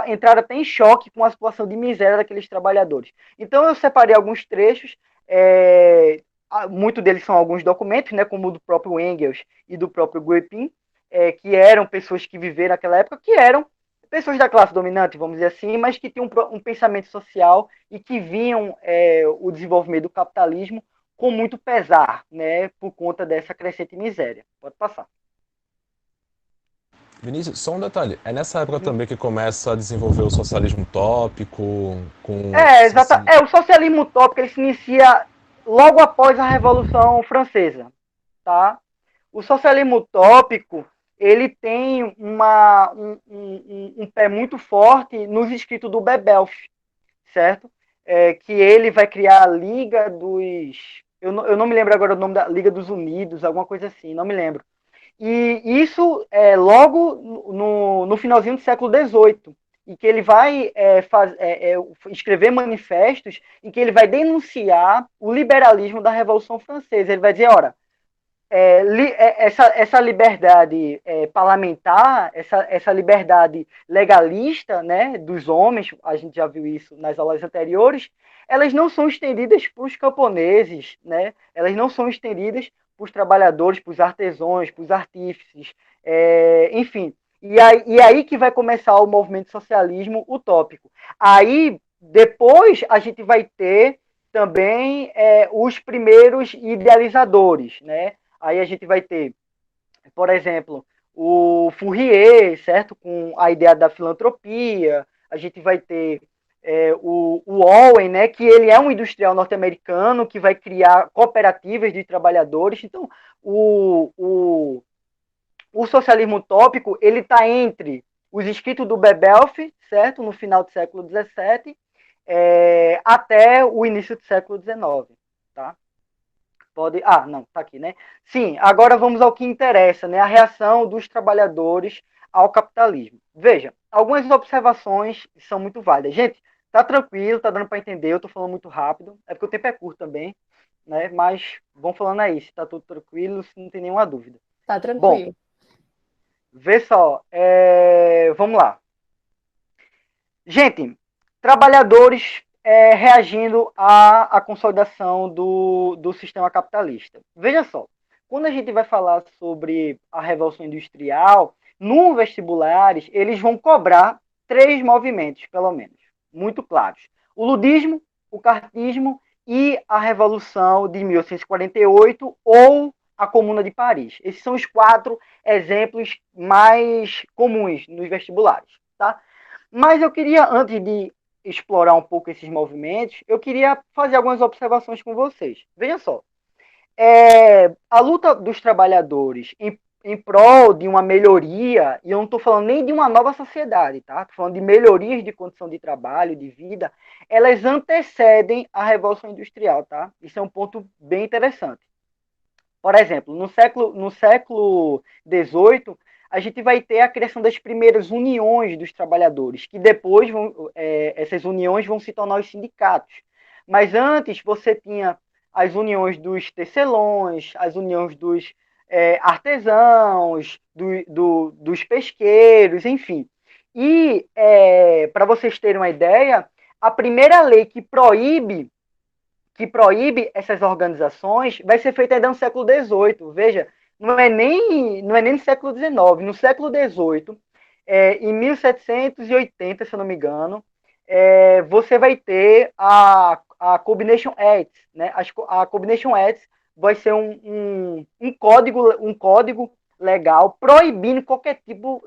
entraram até em choque com a situação de miséria daqueles trabalhadores. Então eu separei alguns trechos, muitos deles são alguns documentos, né, como o do próprio Engels e do próprio Guepin, que eram pessoas que viveram naquela época, que eram pessoas da classe dominante, vamos dizer assim, mas que tinham um pensamento social e que viam o desenvolvimento do capitalismo com muito pesar, né, por conta dessa crescente miséria. Pode passar. Vinícius, só um detalhe. É nessa época também que começa a desenvolver o socialismo utópico, com... O socialismo utópico ele se inicia logo após a Revolução Francesa, tá? O socialismo utópico ele tem um pé muito forte nos escritos do Bebelf, certo? Que ele vai criar a Liga dos... Eu não me lembro agora o nome da Liga dos Unidos, alguma coisa assim, não me lembro. E isso é logo no finalzinho do século XVIII, e que ele vai escrever manifestos em que ele vai denunciar o liberalismo da Revolução Francesa. Ele vai dizer, ora, essa liberdade parlamentar, essa liberdade legalista, né, dos homens, a gente já viu isso nas aulas anteriores, elas não são estendidas para os camponeses, né, elas não são estendidas para os trabalhadores, para os artesãos, para os artífices, enfim. E aí que vai começar o movimento socialismo utópico. Aí, depois, a gente vai ter também os primeiros idealizadores, né? Aí a gente vai ter, por exemplo, o Fourier, certo? Com a ideia da filantropia. A gente vai ter o Owen, né? Que ele é um industrial norte-americano que vai criar cooperativas de trabalhadores. Então, o socialismo utópico, ele está entre os escritos do Bebelf, certo? No final do século XVII, até o início do século XIX, tá? Pode. Ah, não, tá aqui, né? Sim, agora vamos ao que interessa, né? A reação dos trabalhadores ao capitalismo. Veja, algumas observações são muito válidas. Gente, tá tranquilo, tá dando para entender, eu tô falando muito rápido, é porque o tempo é curto também, né? Mas vamos falando aí, se tá tudo tranquilo, se não tem nenhuma dúvida. Tá Bom, tranquilo. vê só, vamos lá. Gente, trabalhadores reagindo à consolidação do sistema capitalista. Veja só, quando a gente vai falar sobre a Revolução Industrial, no vestibulares, eles vão cobrar 3 movimentos, pelo menos, muito claros. O ludismo, o cartismo e a Revolução de 1848 ou a Comuna de Paris. Esses são os 4 exemplos mais comuns nos vestibulares, tá? Mas eu queria, antes de explorar um pouco esses movimentos, eu queria fazer algumas observações com vocês. Veja só, a luta dos trabalhadores em prol de uma melhoria, e eu não estou falando nem de uma nova sociedade, tá? Estou falando de melhorias de condição de trabalho, de vida, elas antecedem a Revolução Industrial, tá? Isso é um ponto bem interessante. Por exemplo, no século XVIII, a gente vai ter a criação das primeiras uniões dos trabalhadores, que depois essas uniões vão se tornar os sindicatos. Mas antes você tinha as uniões dos tecelões, as uniões dos artesãos, dos pesqueiros, enfim. E, para vocês terem uma ideia, a primeira lei que proíbe essas organizações vai ser feita ainda no século XVIII. Veja, não é nem no século XIX. No século XVIII, em 1780, se eu não me engano, você vai ter a Combination Act. Né? A Combination Act vai ser um código legal proibindo qualquer tipo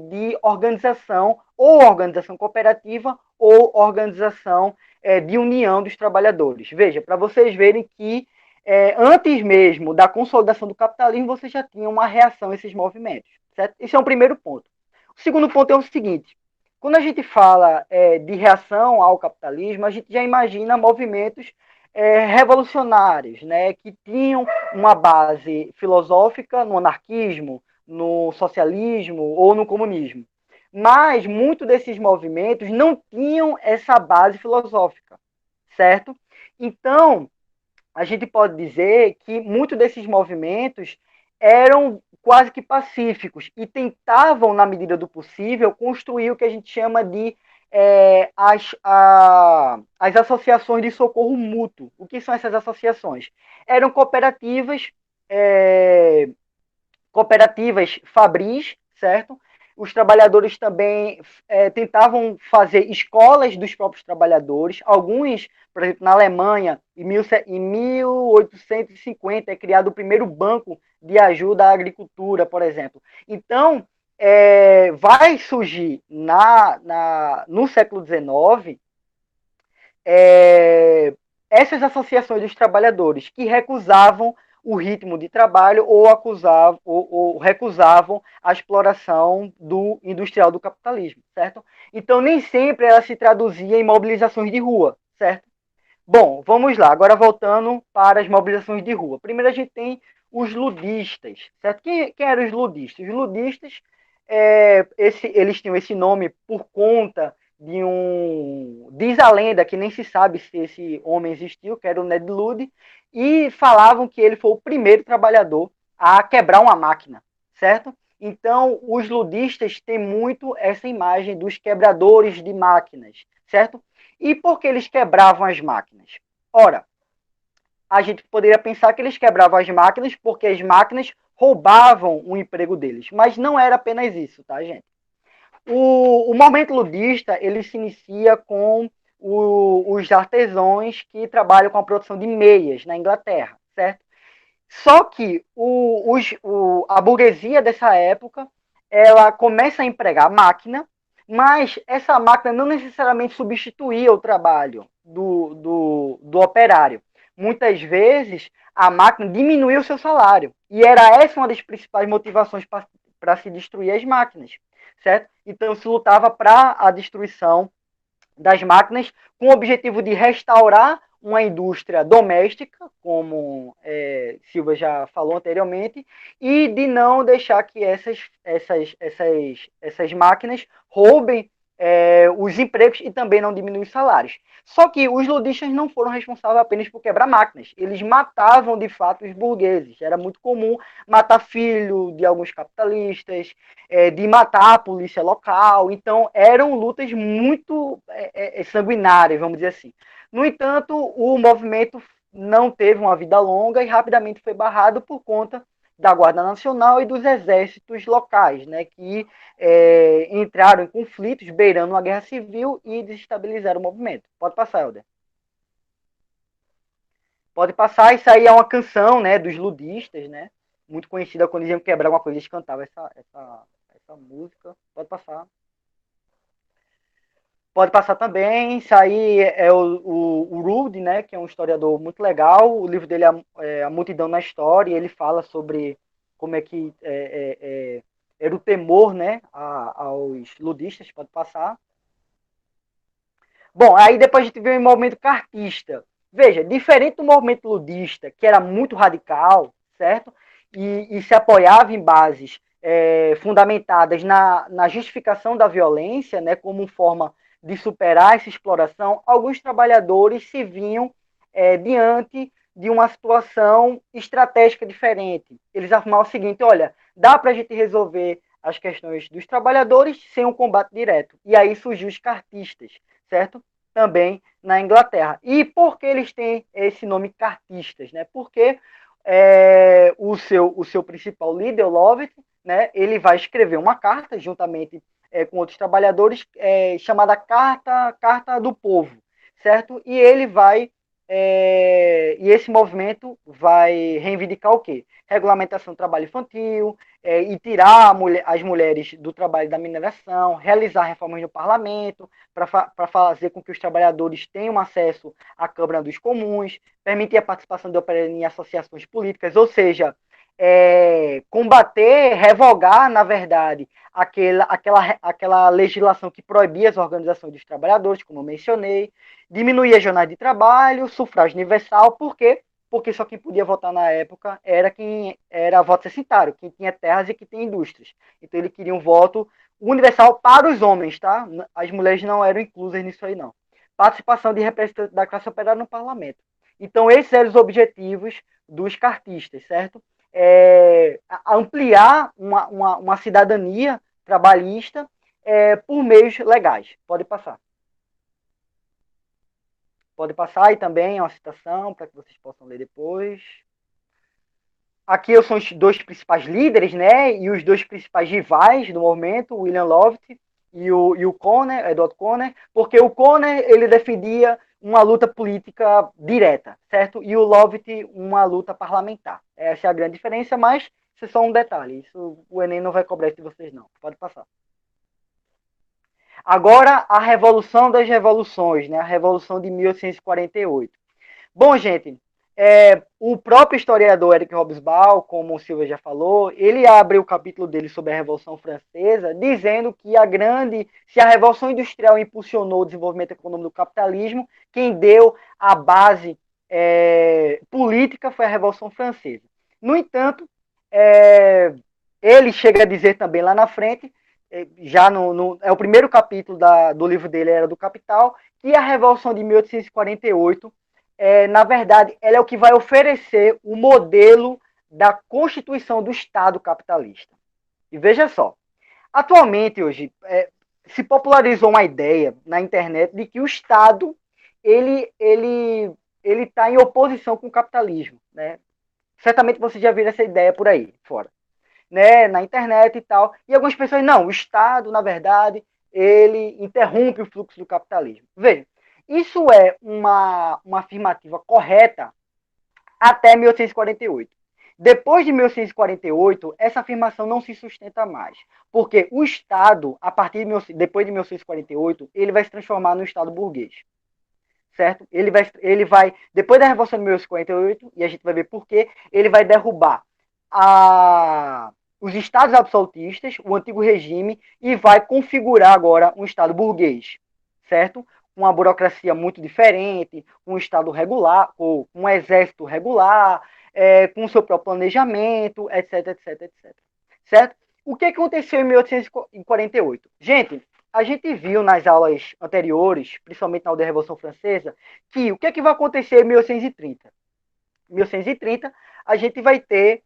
de organização, ou organização cooperativa, ou organização de união dos trabalhadores. Veja, para vocês verem que antes mesmo da consolidação do capitalismo, você já tinha uma reação a esses movimentos. Certo? Esse é o primeiro ponto. O segundo ponto é o seguinte: quando a gente fala de reação ao capitalismo, a gente já imagina movimentos revolucionários, né, que tinham uma base filosófica no anarquismo, no socialismo ou no comunismo. Mas muitos desses movimentos não tinham essa base filosófica, certo? Então, a gente pode dizer que muitos desses movimentos eram quase que pacíficos e tentavam, na medida do possível, construir o que a gente chama de as associações de socorro mútuo. O que são essas associações? Eram cooperativas fabris, certo? Os trabalhadores também tentavam fazer escolas dos próprios trabalhadores. Alguns, por exemplo, na Alemanha, em 1850, é criado o primeiro banco de ajuda à agricultura, por exemplo. Então, vai surgir no século XIX essas associações dos trabalhadores que recusavam o ritmo de trabalho ou acusavam ou recusavam a exploração do industrial do capitalismo, certo? Então nem sempre ela se traduzia em mobilizações de rua, certo? Bom, vamos lá. Agora voltando para as mobilizações de rua. Primeiro a gente tem os ludistas, certo? Quem eram os ludistas? Os ludistas, eles tinham esse nome por conta de um... Diz a lenda que nem se sabe se esse homem existiu, que era o Ned Ludd, e falavam que ele foi o primeiro trabalhador a quebrar uma máquina, certo? Então, os ludistas têm muito essa imagem dos quebradores de máquinas, certo? E por que eles quebravam as máquinas? Ora, a gente poderia pensar que eles quebravam as máquinas porque as máquinas roubavam o emprego deles. Mas não era apenas isso, tá, gente? O movimento ludista, ele se inicia com os artesãos que trabalham com a produção de meias na Inglaterra, certo? Só que a burguesia dessa época, ela começa a empregar máquina, mas essa máquina não necessariamente substituía o trabalho do operário. Muitas vezes, a máquina diminuía o seu salário. E era essa uma das principais motivações para se destruir as máquinas, certo? Então, se lutava para a destruição das máquinas com o objetivo de restaurar uma indústria doméstica, como Silva já falou anteriormente, e de não deixar que essas máquinas roubem os empregos e também não diminuem os salários. Só que os ludistas não foram responsáveis apenas por quebrar máquinas, eles matavam de fato os burgueses. Era muito comum matar filho de alguns capitalistas, de matar a polícia local. Então eram lutas muito sanguinárias, vamos dizer assim. No entanto, o movimento não teve uma vida longa e rapidamente foi barrado por conta da Guarda Nacional e dos exércitos locais, né, que entraram em conflitos, beirando uma guerra civil e desestabilizaram o movimento. Pode passar, Helder. Pode passar, isso aí é uma canção, né, dos ludistas, né, muito conhecida. Quando eles iam quebrar alguma coisa, eles cantavam essa música. Pode passar. Pode passar também. Isso aí é o Rude, né, que é um historiador muito legal. O livro dele é A Multidão na História, e ele fala sobre como é que era o temor, né, aos ludistas. Pode passar. Bom, aí depois a gente vê o movimento cartista. Veja, diferente do movimento ludista, que era muito radical, certo? E se apoiava em bases fundamentadas na justificação da violência, né, como forma de superar essa exploração, alguns trabalhadores se vinham diante de uma situação estratégica diferente. Eles afirmavam o seguinte: olha, dá para a gente resolver as questões dos trabalhadores sem um combate direto. E aí surgiu os cartistas, certo? Também na Inglaterra. E por que eles têm esse nome cartistas? Né? Porque o seu principal líder, o Lovett, né, ele vai escrever uma carta juntamente com outros trabalhadores, chamada Carta do Povo, certo? E ele vai e esse movimento vai reivindicar o quê? Regulamentação do trabalho infantil, e tirar as mulheres do trabalho da mineração, realizar reformas no parlamento, para fazer com que os trabalhadores tenham acesso à Câmara dos Comuns, permitir a participação de operários em associações políticas, ou seja, combater, revogar, na verdade, aquela legislação que proibia as organizações dos trabalhadores, como eu mencionei, diminuir a jornada de trabalho, sufrágio universal. Por quê? Porque só quem podia votar na época era quem era voto censitário, quem tinha terras e que tinha indústrias. Então ele queria um voto universal para os homens, tá? As mulheres não eram inclusas nisso aí, não. Participação de representantes da classe operária no parlamento. Então esses eram os objetivos dos cartistas, certo? Ampliar uma cidadania trabalhista por meios legais. Pode passar. Pode passar, e também uma citação para que vocês possam ler depois. Aqui são os dois principais líderes, né, e os dois principais rivais do movimento, William Lovett e o Conner, Edward Conner, porque o Conner ele defendia uma luta política direta, certo? E o Lovett uma luta parlamentar. Essa é a grande diferença, mas isso é só um detalhe. Isso o Enem não vai cobrar isso de vocês, não. Pode passar. Agora, a Revolução das Revoluções, né? A Revolução de 1848. Bom, gente, O próprio historiador Eric Hobsbawm, como o Silvia já falou, ele abre o capítulo dele sobre a Revolução Francesa, dizendo que se a Revolução Industrial impulsionou o desenvolvimento econômico do capitalismo, quem deu a base política foi a Revolução Francesa. No entanto, ele chega a dizer também lá na frente, já é o primeiro capítulo do livro dele, Era do Capital, que a Revolução de 1848 na verdade, ela é o que vai oferecer o modelo da constituição do Estado capitalista. E veja só, atualmente, hoje, se popularizou uma ideia na internet de que o Estado ele está em oposição com o capitalismo. Né? Certamente você já viu essa ideia por aí, fora. Né? Na internet e tal. E algumas pessoas, não, o Estado, na verdade, ele interrompe o fluxo do capitalismo. Veja, isso é uma afirmativa correta até 1848. Depois de 1848, essa afirmação não se sustenta mais, porque o Estado, depois de 1848, ele vai se transformar no Estado burguês, certo? Ele vai depois da Revolução de 1848, e a gente vai ver por quê, ele vai derrubar os estados absolutistas, o antigo regime, e vai configurar agora um Estado burguês, certo? Uma burocracia muito diferente, um Estado regular, ou um exército regular, com seu próprio planejamento, etc, etc, etc. Certo? O que aconteceu em 1848? Gente, a gente viu nas aulas anteriores, principalmente na aula da Revolução Francesa, que o que vai acontecer em 1830? Em 1830, a gente vai ter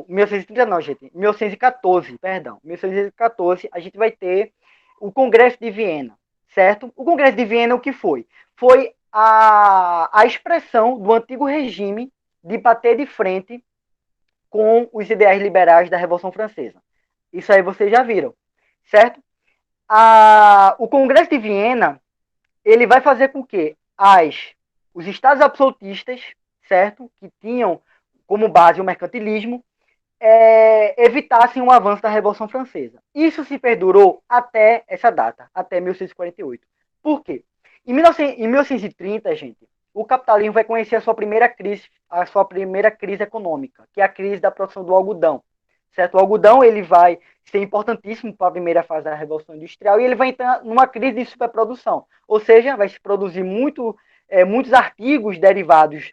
1830 não, gente, 1914, perdão, 1914, a gente vai ter o Congresso de Viena, certo? O Congresso de Viena, o que foi? Foi a expressão do antigo regime de bater de frente com os ideais liberais da Revolução Francesa. Isso aí vocês já viram, certo? O Congresso de Viena, ele vai fazer com que os estados absolutistas, certo? Que tinham como base o mercantilismo, evitassem o avanço da Revolução Francesa. Isso se perdurou até essa data, até 1848. Por quê? Em 1930, gente, o capitalismo vai conhecer a sua primeira crise econômica, que é a crise da produção do algodão. Certo? O algodão ele vai ser importantíssimo para a primeira fase da Revolução Industrial e ele vai entrar numa crise de superprodução. Ou seja, vai se produzir muitos artigos derivados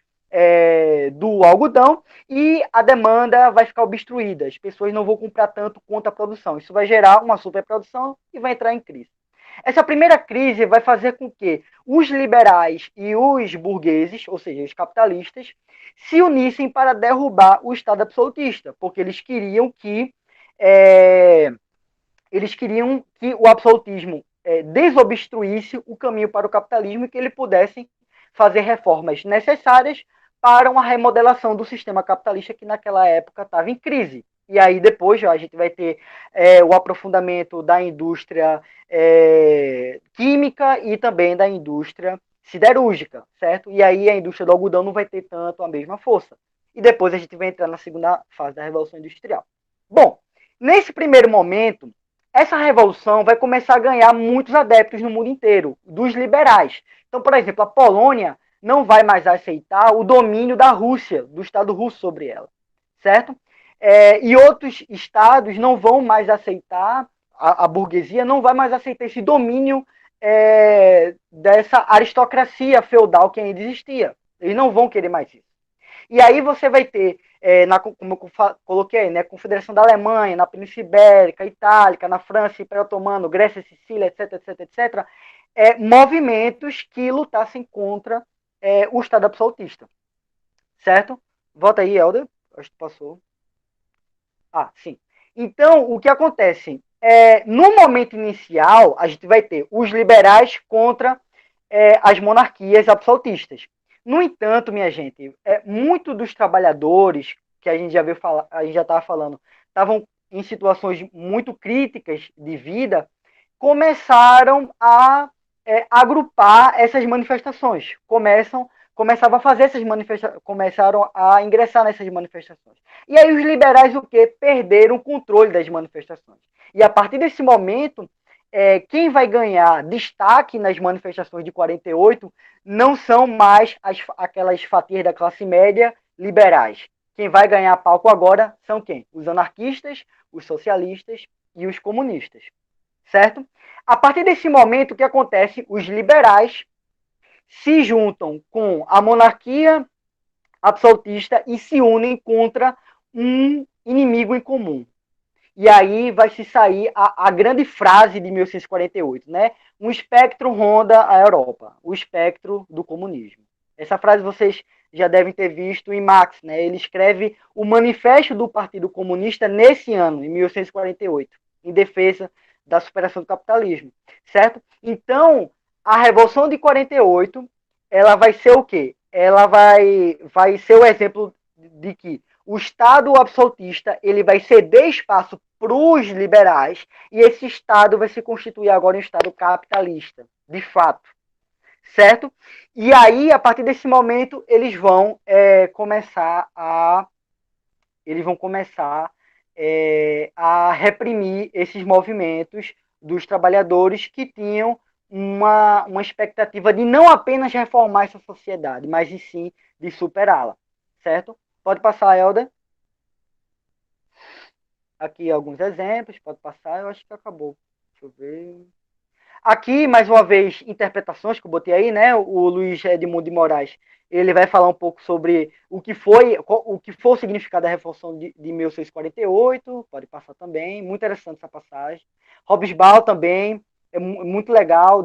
do algodão e a demanda vai ficar obstruída. As pessoas não vão comprar tanto quanto a produção. Isso vai gerar uma superprodução e vai entrar em crise. Essa primeira crise vai fazer com que os liberais e os burgueses, ou seja, os capitalistas, se unissem para derrubar o Estado absolutista, porque eles queriam que o absolutismo desobstruísse o caminho para o capitalismo e que eles pudessem fazer reformas necessárias para uma remodelação do sistema capitalista que naquela época estava em crise. E aí depois a gente vai ter o aprofundamento da indústria química e também da indústria siderúrgica, certo? E aí a indústria do algodão não vai ter tanto a mesma força. E depois a gente vai entrar na segunda fase da Revolução Industrial. Bom, nesse primeiro momento, essa revolução vai começar a ganhar muitos adeptos no mundo inteiro, dos liberais. Então, por exemplo, a Polônia não vai mais aceitar o domínio da Rússia, do Estado russo sobre ela, certo? E outros estados não vão mais aceitar, a burguesia não vai mais aceitar esse domínio dessa aristocracia feudal que ainda existia. Eles não vão querer mais isso. E aí você vai ter, como eu coloquei, né, Confederação da Alemanha, na Península Ibérica, Itálica, na França, Império Otomano, Grécia, Sicília, etc, etc, etc, movimentos que lutassem contra o Estado absolutista. Certo? Volta aí, Helder. Acho que passou. Sim. Então, o que acontece? No momento inicial, a gente vai ter os liberais contra as monarquias absolutistas. No entanto, minha gente, muito dos trabalhadores que a gente já viu falar, a gente já estava falando, estavam em situações muito críticas de vida, começaram a agrupar essas manifestações. Começavam a fazer essas manifestações, começaram a ingressar nessas manifestações. E aí os liberais o quê? Perderam o controle das manifestações. E a partir desse momento, quem vai ganhar destaque nas manifestações de 48 não são mais aquelas fatias da classe média liberais. Quem vai ganhar palco agora são quem? Os anarquistas, os socialistas e os comunistas, certo? A partir desse momento, o que acontece? Os liberais se juntam com a monarquia absolutista e se unem contra um inimigo em comum. E aí vai se sair a grande frase de 1848, né? Um espectro ronda a Europa, o espectro do comunismo. Essa frase vocês já devem ter visto em Marx, né? Ele escreve o manifesto do Partido Comunista nesse ano, em 1848, em defesa da superação do capitalismo, certo? Então, a Revolução de 48, ela vai ser o quê? Ela vai ser o exemplo de que o Estado absolutista ele vai ceder espaço para os liberais e esse Estado vai se constituir agora em um Estado capitalista, de fato, certo? E aí, a partir desse momento, eles vão começar a reprimir esses movimentos dos trabalhadores que tinham uma expectativa de não apenas reformar essa sociedade, mas sim de superá-la, certo? Pode passar, Helder. Aqui alguns exemplos, pode passar, eu acho que acabou. Deixa eu ver. Aqui, mais uma vez, interpretações que eu botei aí, né? O Luiz Edmundo de Moraes, ele vai falar um pouco sobre o que foi o significado da Revolução de 1648, pode passar também, muito interessante essa passagem. Hobsbawm também, é muito legal,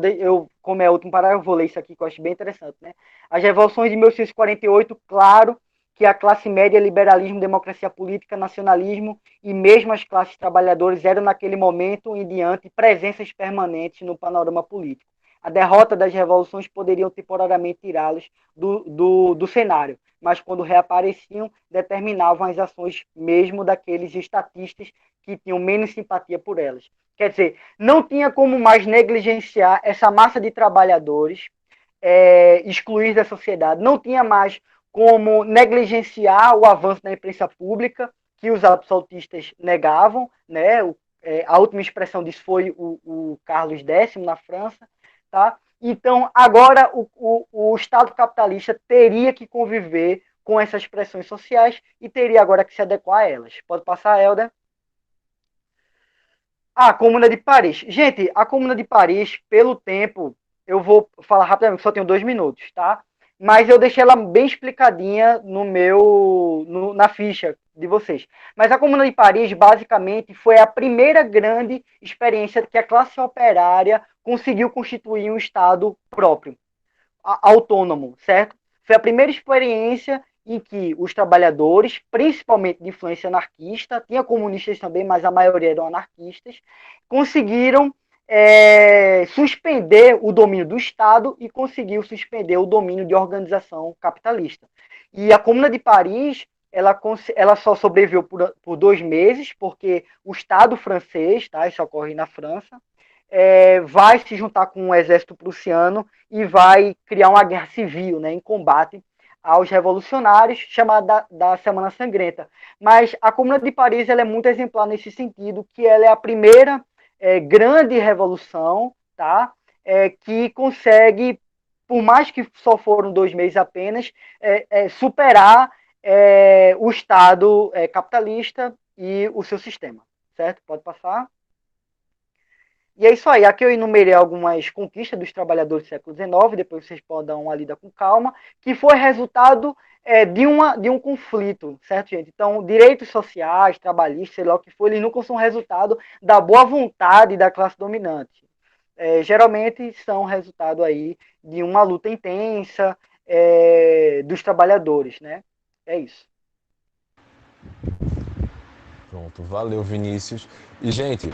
como é o último parágrafo, eu vou ler isso aqui que eu acho bem interessante, né? As revoluções de 1648, claro, que a classe média, liberalismo, democracia política, nacionalismo e mesmo as classes trabalhadoras eram naquele momento em diante presenças permanentes no panorama político. A derrota das revoluções poderiam temporariamente tirá-los do cenário, mas quando reapareciam, determinavam as ações mesmo daqueles estatistas que tinham menos simpatia por elas. Quer dizer, não tinha como mais negligenciar essa massa de trabalhadores, excluir da sociedade, não tinha mais como negligenciar o avanço da imprensa pública, que os absolutistas negavam, né? A última expressão disso foi o Carlos X na França, tá? Então, agora o Estado capitalista teria que conviver com essas pressões sociais e teria agora que se adequar a elas. Pode passar, Helder? A Comuna de Paris. Gente, a Comuna de Paris, pelo tempo, eu vou falar rapidamente, só tenho 2 minutos, tá? Mas eu deixei ela bem explicadinha na ficha de vocês. Mas a Comuna de Paris, basicamente, foi a primeira grande experiência que a classe operária conseguiu constituir um Estado próprio, autônomo, certo? Foi a primeira experiência em que os trabalhadores, principalmente de influência anarquista, tinha comunistas também, mas a maioria eram anarquistas, conseguiram suspender o domínio do Estado e conseguiu suspender o domínio de organização capitalista. E a Comuna de Paris, ela só sobreviveu por 2 meses, porque o Estado francês, tá, isso ocorre na França, vai se juntar com o exército prussiano e vai criar uma guerra civil, né, em combate aos revolucionários, chamada da Semana Sangrenta. Mas a Comuna de Paris ela é muito exemplar nesse sentido, que ela é a primeira grande revolução, tá? Que consegue, por mais que só foram 2 meses apenas, superar o Estado capitalista e o seu sistema, certo? Pode passar. E é isso aí. Aqui eu enumerei algumas conquistas dos trabalhadores do século XIX, depois vocês podem dar uma lida com calma, que foi resultado de um conflito, certo, gente? Então, direitos sociais, trabalhistas, sei lá o que for, eles nunca são resultado da boa vontade da classe dominante. Geralmente são resultado aí de uma luta intensa dos trabalhadores, né? É isso. Pronto, valeu, Vinícius. E, gente,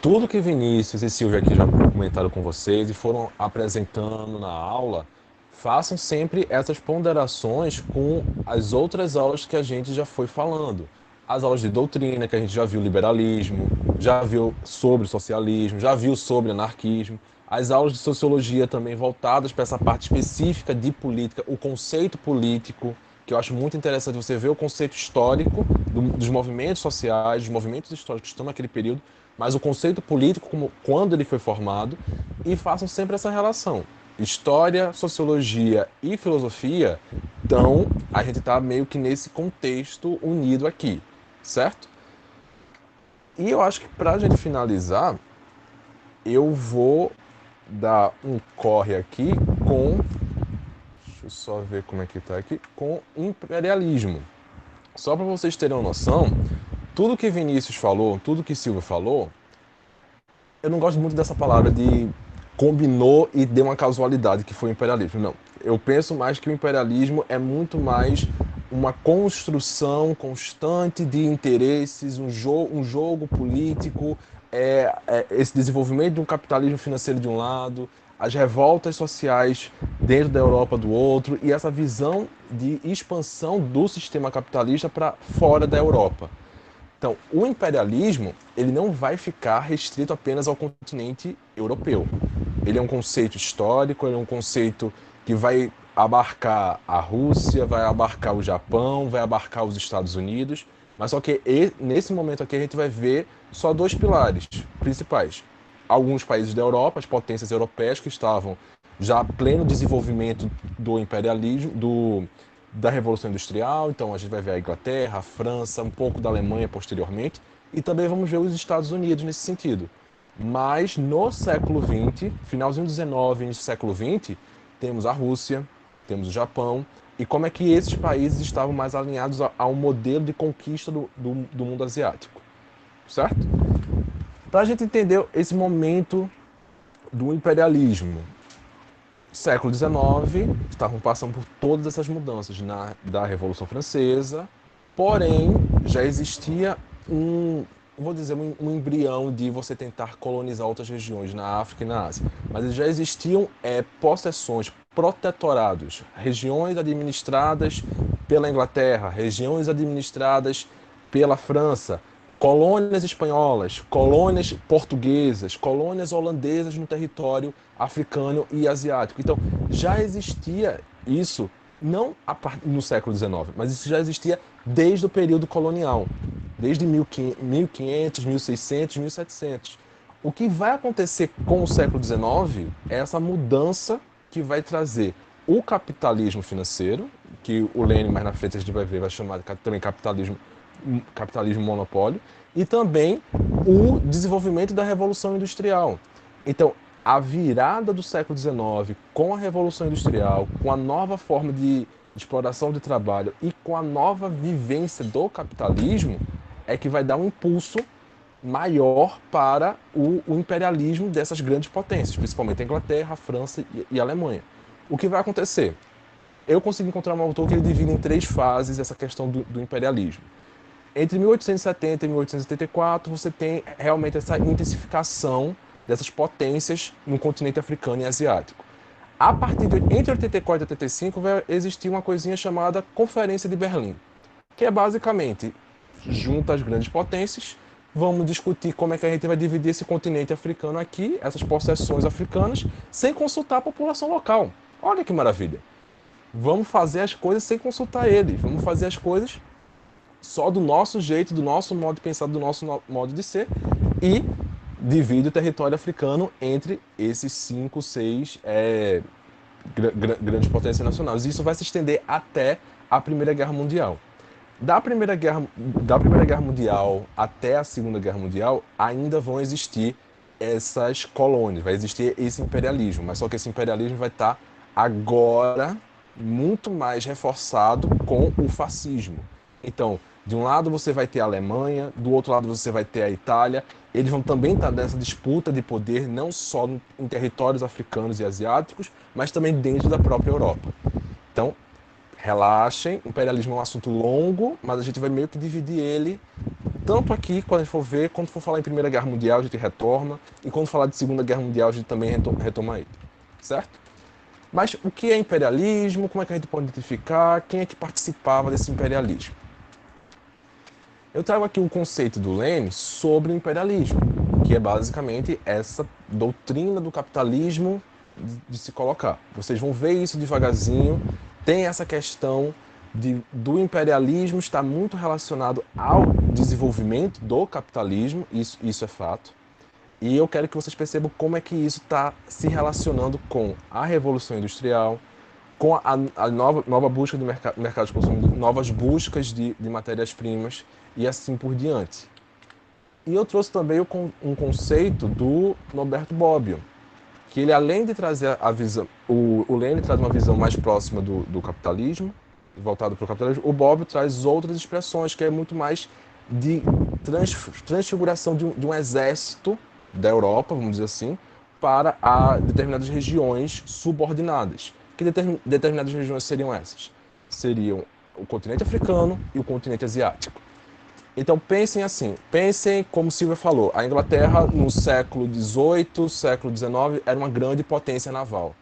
tudo que Vinícius e Silvia aqui já comentaram com vocês e foram apresentando na aula, façam sempre essas ponderações com as outras aulas que a gente já foi falando. As aulas de doutrina, que a gente já viu liberalismo, já viu sobre socialismo, já viu sobre anarquismo. As aulas de sociologia também voltadas para essa parte específica de política, o conceito político, que eu acho muito interessante você ver o conceito histórico dos movimentos sociais, dos movimentos históricos que estão naquele período, mas o conceito político, como quando ele foi formado, e façam sempre essa relação. História, sociologia e filosofia, então a gente está meio que nesse contexto unido aqui, certo? E eu acho que para a gente finalizar, eu vou dar um corre aqui com... Deixa eu só ver como é que tá aqui. Com imperialismo. Só para vocês terem uma noção, tudo que Vinícius falou, tudo que Silvio falou, eu não gosto muito dessa palavra de combinou e deu uma casualidade, que foi o imperialismo. Não. Eu penso mais que o imperialismo é muito mais uma construção constante de interesses, um jogo político, esse desenvolvimento de um capitalismo financeiro de um lado, as revoltas sociais dentro da Europa do outro, e essa visão de expansão do sistema capitalista para fora da Europa. Então, o imperialismo, ele não vai ficar restrito apenas ao continente europeu. Ele é um conceito histórico, ele é um conceito que vai abarcar a Rússia, vai abarcar o Japão, vai abarcar os Estados Unidos, mas só que nesse momento aqui a gente vai ver só dois pilares principais. Alguns países da Europa, as potências europeias que estavam já pleno desenvolvimento do imperialismo, da Revolução Industrial, então a gente vai ver a Inglaterra, a França, um pouco da Alemanha posteriormente, e também vamos ver os Estados Unidos nesse sentido. Mas no século XX, finalzinho do XIX, início do século XX, temos a Rússia, temos o Japão, e como é que esses países estavam mais alinhados ao modelo de conquista do mundo asiático, certo? Para a gente entender esse momento do imperialismo, século XIX, estavam passando por todas essas mudanças da Revolução Francesa, porém já existia vou dizer, um embrião de você tentar colonizar outras regiões na África e na Ásia, mas já existiam possessões, protetorados, regiões administradas pela Inglaterra, regiões administradas pela França, colônias espanholas, colônias portuguesas, colônias holandesas no território africano e asiático. Então, já existia isso, não no século XIX, mas isso já existia desde o período colonial, desde 1500, 1600, 1700. O que vai acontecer com o século XIX é essa mudança que vai trazer o capitalismo financeiro, que o Lenin mais na frente a gente vai ver, vai chamar também capitalismo monopólio, e também o desenvolvimento da Revolução Industrial. Então, a virada do século XIX com a Revolução Industrial, com a nova forma de exploração de trabalho e com a nova vivência do capitalismo, é que vai dar um impulso maior para o imperialismo dessas grandes potências, principalmente a Inglaterra, a França e a Alemanha. O que vai acontecer? Eu consegui encontrar um autor que ele divide em 3 fases essa questão do imperialismo. Entre 1870 e 1884, você tem realmente essa intensificação dessas potências no continente africano e asiático. A partir entre 84 e 85 vai existir uma coisinha chamada Conferência de Berlim, que é basicamente junta as grandes potências, vamos discutir como é que a gente vai dividir esse continente africano aqui, essas possessões africanas, sem consultar a população local. Olha que maravilha! Vamos fazer as coisas sem consultar eles, vamos fazer as coisas só do nosso jeito, do nosso modo de pensar, do nosso modo de ser, e divide o território africano entre esses 5, 6 grandes potências nacionais. E isso vai se estender até a Primeira Guerra Mundial. Da Primeira Guerra Mundial até a Segunda Guerra Mundial, ainda vão existir essas colônias, vai existir esse imperialismo, mas só que esse imperialismo vai estar agora muito mais reforçado com o fascismo. Então, de um lado você vai ter a Alemanha, do outro lado você vai ter a Itália. Eles vão também estar nessa disputa de poder, não só em territórios africanos e asiáticos, mas também dentro da própria Europa. Então, relaxem, o imperialismo é um assunto longo, mas a gente vai meio que dividir ele, tanto aqui, quando a gente for ver, quando for falar em Primeira Guerra Mundial, a gente retorna, e quando falar de Segunda Guerra Mundial, a gente também retoma ele, certo? Mas o que é imperialismo? Como é que a gente pode identificar? Quem é que participava desse imperialismo? Eu trago aqui um conceito do Lenin sobre o imperialismo, que é basicamente essa doutrina do capitalismo de se colocar. Vocês vão ver isso devagarzinho. Tem essa questão do imperialismo estar muito relacionado ao desenvolvimento do capitalismo, isso é fato. E eu quero que vocês percebam como é que isso está se relacionando com a Revolução Industrial, com a nova busca do mercado de consumo, novas buscas de matérias-primas e assim por diante. E eu trouxe também um conceito do Norberto Bobbio, que ele, além de trazer a visão, o Lenin traz uma visão mais próxima do capitalismo, voltado para o capitalismo, o Bobbio traz outras expressões, que é muito mais de transfiguração de um exército da Europa, vamos dizer assim, para determinadas regiões subordinadas. Que determinadas regiões seriam essas? Seriam o continente africano e o continente asiático. Então pensem assim, pensem como Silvia falou, a Inglaterra no século XVIII, século XIX, era uma grande potência naval.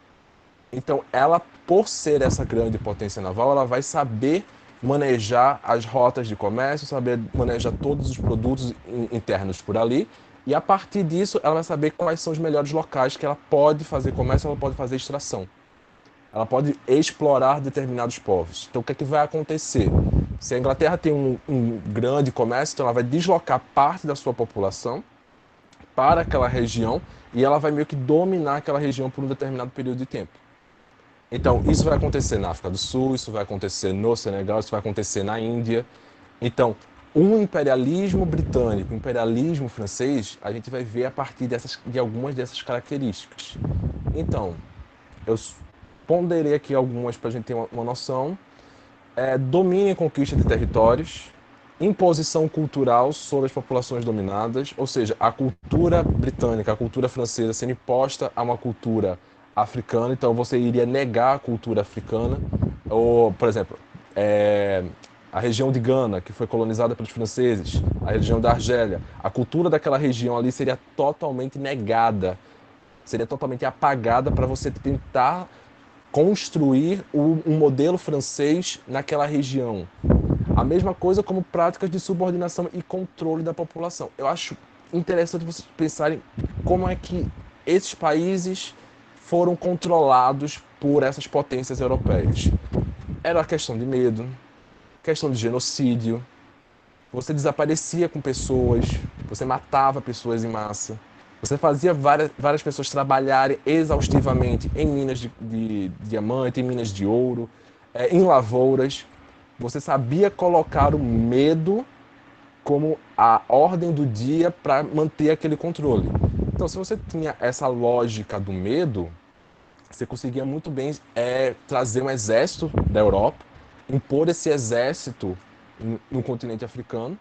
Então ela, por ser essa grande potência naval, ela vai saber manejar as rotas de comércio, saber manejar todos os produtos internos por ali, e a partir disso ela vai saber quais são os melhores locais que ela pode fazer comércio, ela pode fazer extração. Ela pode explorar determinados povos. Então o que é que vai acontecer? Se a Inglaterra tem um grande comércio, então ela vai deslocar parte da sua população para aquela região e ela vai meio que dominar aquela região por um determinado período de tempo. Então, isso vai acontecer na África do Sul, isso vai acontecer no Senegal, isso vai acontecer na Índia. Então, um imperialismo britânico, um imperialismo francês, a gente vai ver a partir de algumas dessas características. Então, eu ponderei aqui algumas para a gente ter uma noção. Domínio e conquista de territórios, imposição cultural sobre as populações dominadas, ou seja, a cultura britânica, a cultura francesa sendo imposta a uma cultura africana, então você iria negar a cultura africana, ou, por exemplo, a região de Gana, que foi colonizada pelos franceses, a região da Argélia, a cultura daquela região ali seria totalmente negada, seria totalmente apagada para você tentar construir um modelo francês naquela região. A mesma coisa como práticas de subordinação e controle da população. Eu acho interessante vocês pensarem como é que esses países foram controlados por essas potências europeias. Era questão de medo, questão de genocídio, você desaparecia com pessoas, você matava pessoas em massa, você fazia várias pessoas trabalharem exaustivamente em minas de diamante, em minas de ouro, em lavouras. Você sabia colocar o medo como a ordem do dia para manter aquele controle. Então, se você tinha essa lógica do medo, você conseguia muito bem trazer um exército da Europa, impor esse exército no continente africano,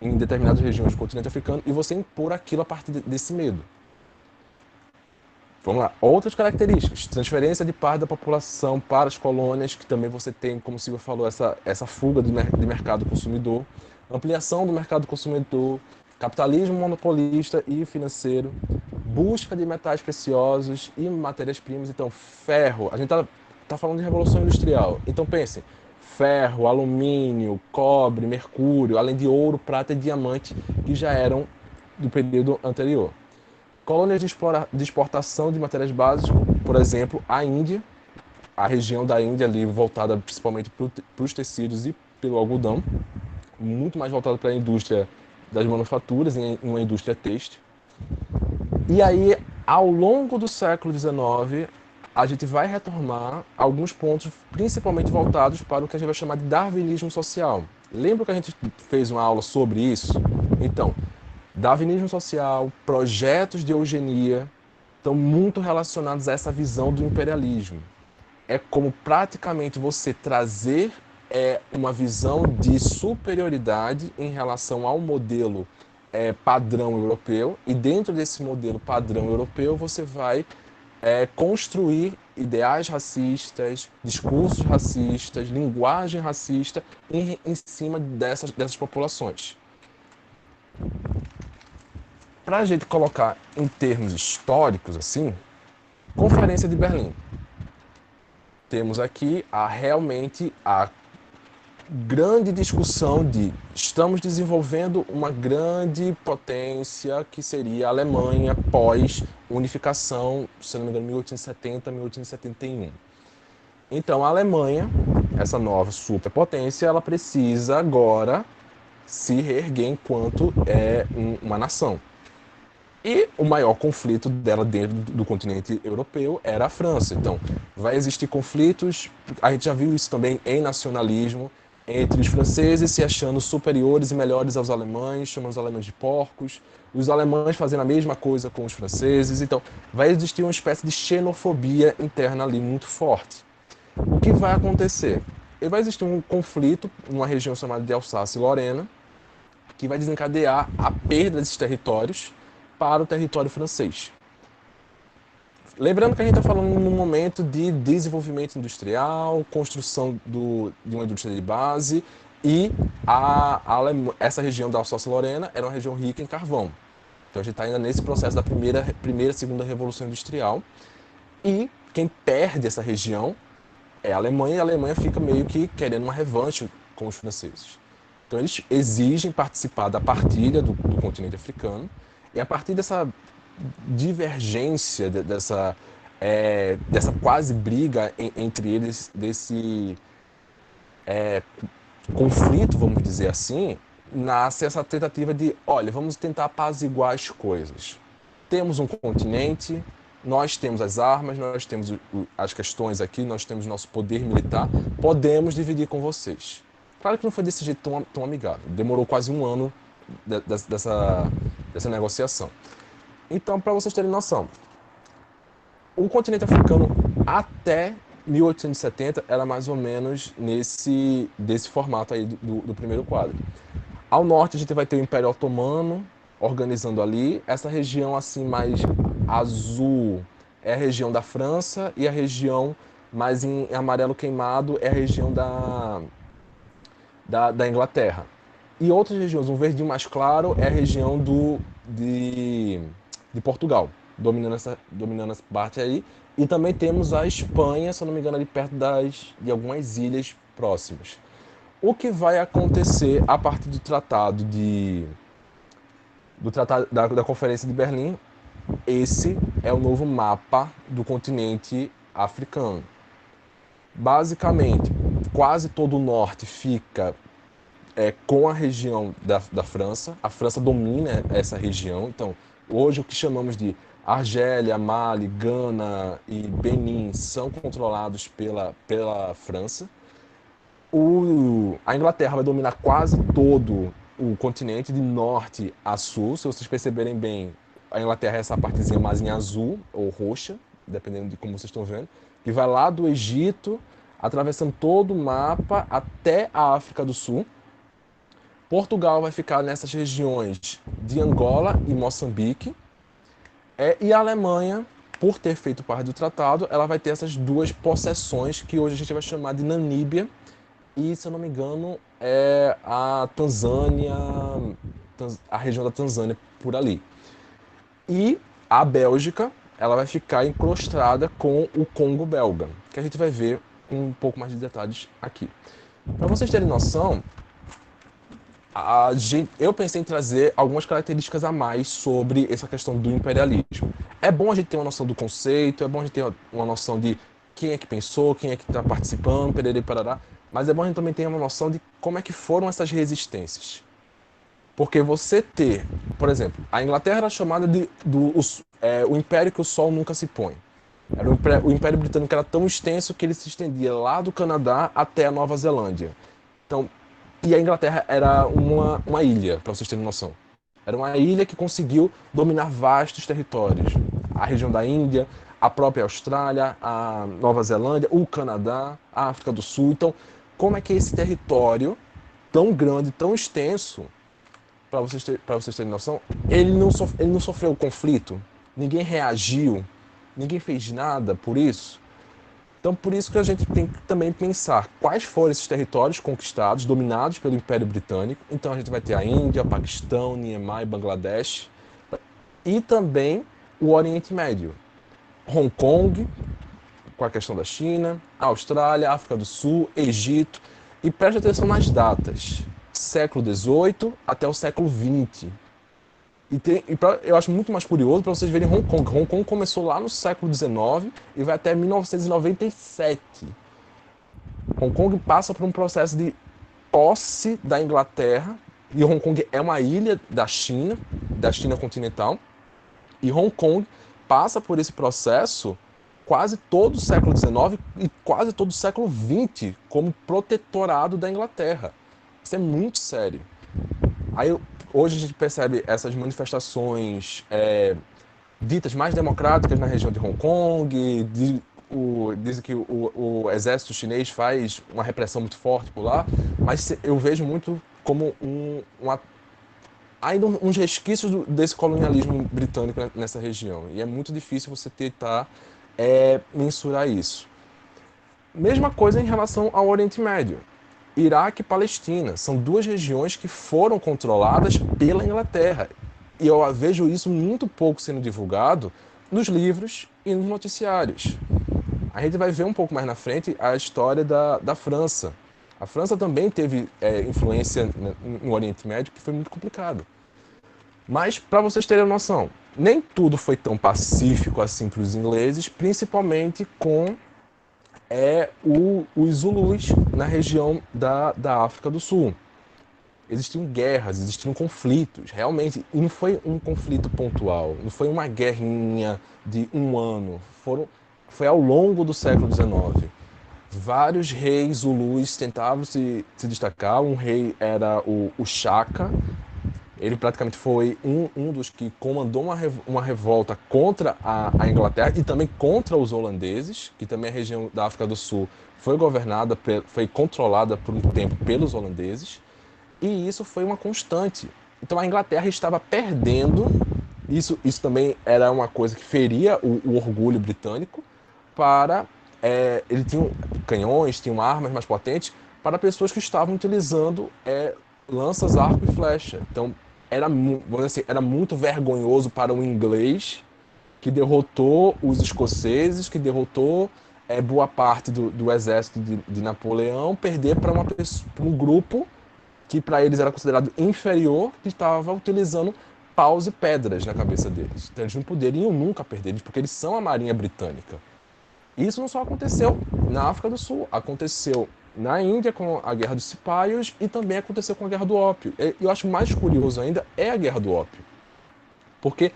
em determinadas regiões do continente africano, e você impor aquilo a partir desse medo. Vamos lá. Outras características. Transferência de parte da população para as colônias, que também você tem, como o Silvio falou, essa fuga de mercado consumidor. Ampliação do mercado consumidor. Capitalismo monopolista e financeiro. Busca de metais preciosos e matérias-primas. Então, ferro. A gente tá falando de revolução industrial. Então, pensem. Ferro, alumínio, cobre, mercúrio, além de ouro, prata e diamante, que já eram do período anterior. Colônias de exportação de matérias básicas, por exemplo, a Índia, a região da Índia ali voltada principalmente para os tecidos e pelo algodão, muito mais voltada para a indústria das manufaturas, em uma indústria têxtil. E aí, ao longo do século XIX, a gente vai retomar alguns pontos principalmente voltados para o que a gente vai chamar de darwinismo social. Lembra que a gente fez uma aula sobre isso? Então, darwinismo social, projetos de eugenia, estão muito relacionados a essa visão do imperialismo. É como praticamente você trazer uma visão de superioridade em relação ao modelo padrão europeu, e dentro desse modelo padrão europeu você vai construir ideais racistas, discursos racistas, linguagem racista em cima dessas populações. Para a gente colocar em termos históricos, assim, Conferência de Berlim. Temos aqui realmente a grande discussão de estamos desenvolvendo uma grande potência que seria a Alemanha pós-unificação, se não me engano, 1870, 1871. Então, a Alemanha, essa nova superpotência, ela precisa agora se reerguer enquanto uma nação. E o maior conflito dela dentro do continente europeu era a França. Então, vai existir conflitos, a gente já viu isso também em nacionalismo, entre os franceses se achando superiores e melhores aos alemães, chamando os alemães de porcos, os alemães fazendo a mesma coisa com os franceses. Então, vai existir uma espécie de xenofobia interna ali muito forte. O que vai acontecer? Vai existir um conflito numa região chamada de Alsácia e Lorena, que vai desencadear a perda desses territórios para o território francês. Lembrando que a gente está falando num momento de desenvolvimento industrial, construção de uma indústria de base, e essa região da Alsácia-Lorena era uma região rica em carvão. Então a gente está ainda nesse processo da primeira e segunda revolução industrial. E quem perde essa região é a Alemanha, e a Alemanha fica meio que querendo uma revanche com os franceses. Então eles exigem participar da partilha do continente africano, e a partir dessa divergência, dessa quase briga entre eles, desse conflito, vamos dizer assim, nasce essa tentativa de, olha, vamos tentar apaziguar as coisas. Temos um continente, nós temos as armas, nós temos as questões aqui, nós temos nosso poder militar, podemos dividir com vocês. Claro que não foi desse jeito tão amigável, demorou quase um ano dessa negociação. Então, para vocês terem noção, o continente africano até 1870 era mais ou menos desse formato aí do primeiro quadro. Ao norte a gente vai ter o Império Otomano organizando ali. Essa região assim mais azul é a região da França, e a região mais em amarelo queimado é a região da Inglaterra. E outras regiões, um verdinho mais claro é a região de Portugal, dominando essa parte aí. E também temos a Espanha, se eu não me engano, ali perto de algumas ilhas próximas. O que vai acontecer a partir do tratado da Conferência de Berlim? Esse é o novo mapa do continente africano. Basicamente, quase todo o norte fica com a região da França. A França domina essa região. Então, hoje o que chamamos de Argélia, Mali, Gana e Benin são controlados pela França. A Inglaterra vai dominar quase todo o continente, de norte a sul. Se vocês perceberem bem, a Inglaterra é essa partezinha mais em azul ou roxa, dependendo de como vocês estão vendo, que vai lá do Egito, atravessando todo o mapa até a África do Sul. Portugal vai ficar nessas regiões de Angola e Moçambique. E a Alemanha, por ter feito parte do tratado, ela vai ter essas duas possessões que hoje a gente vai chamar de Namíbia e, se eu não me engano, é a Tanzânia, a região da Tanzânia por ali. E a Bélgica, ela vai ficar encrustada com o Congo belga, que a gente vai ver com um pouco mais de detalhes aqui. Para vocês terem noção, eu pensei em trazer algumas características a mais sobre essa questão do imperialismo. É bom a gente ter uma noção do conceito, é bom a gente ter uma noção de quem é que pensou, quem é que está participando, pererê, parará, mas é bom a gente também ter uma noção de como é que foram essas resistências. Porque você ter, por exemplo, a Inglaterra era chamada o império que o sol nunca se põe. O Império Britânico era tão extenso que ele se estendia lá do Canadá até a Nova Zelândia. Então, e a Inglaterra era uma ilha, para vocês terem noção. Era uma ilha que conseguiu dominar vastos territórios. A região da Índia, a própria Austrália, a Nova Zelândia, o Canadá, a África do Sul. Então, como é que esse território tão grande, tão extenso, para vocês terem noção, ele não sofreu conflito, ninguém reagiu, ninguém fez nada por isso? Então, por isso que a gente tem que também pensar quais foram esses territórios conquistados, dominados pelo Império Britânico. Então, a gente vai ter a Índia, Paquistão, Niemai, Bangladesh, e também o Oriente Médio. Hong Kong, com a questão da China, a Austrália, a África do Sul, Egito. E preste atenção nas datas. Século XVIII até o século XX. Eu acho muito mais curioso para vocês verem Hong Kong. Hong Kong começou lá no século XIX e vai até 1997. Hong Kong passa por um processo de posse da Inglaterra E Hong Kong é uma ilha da China continental, e Hong Kong passa por esse processo quase todo o século XIX e quase todo o século XX como protetorado da Inglaterra. Isso é muito sério. Aí hoje a gente percebe essas manifestações ditas mais democráticas na região de Hong Kong, dizem que o exército chinês faz uma repressão muito forte por lá, mas eu vejo muito como ainda uns resquícios desse colonialismo britânico nessa região. E é muito difícil você tentar mensurar isso. Mesma coisa em relação ao Oriente Médio. Iraque e Palestina são duas regiões que foram controladas pela Inglaterra. E eu vejo isso muito pouco sendo divulgado nos livros e nos noticiários. A gente vai ver um pouco mais na frente a história da França. A França também teve influência no Oriente Médio, que foi muito complicado. Mas, para vocês terem noção, nem tudo foi tão pacífico assim para os ingleses, principalmente com os Zulus na região da África do Sul. Existiam guerras, existiam conflitos, realmente, e não foi um conflito pontual, não foi uma guerrinha de um ano, foi ao longo do século XIX. Vários reis Zulus tentavam se destacar, um rei era o Shaka, ele praticamente foi um dos que comandou uma revolta contra a Inglaterra e também contra os holandeses, que também a região da África do Sul foi governada, foi controlada por um tempo pelos holandeses, e isso foi uma constante. Então a Inglaterra estava perdendo, isso também era uma coisa que feria o orgulho britânico, ele tinha canhões, tinha armas mais potentes, para pessoas que estavam utilizando lanças, arco e flecha. Então vamos dizer assim, era muito vergonhoso para um inglês que derrotou os escoceses, que derrotou boa parte do exército de Napoleão, perder para um grupo que para eles era considerado inferior, que estava utilizando paus e pedras na cabeça deles. Então eles não poderiam nunca perder, porque eles são a marinha britânica. Isso não só aconteceu na África do Sul, aconteceu na Índia com a Guerra dos Cipaios e também aconteceu com a Guerra do Ópio. E eu acho mais curioso ainda é a Guerra do Ópio. Porque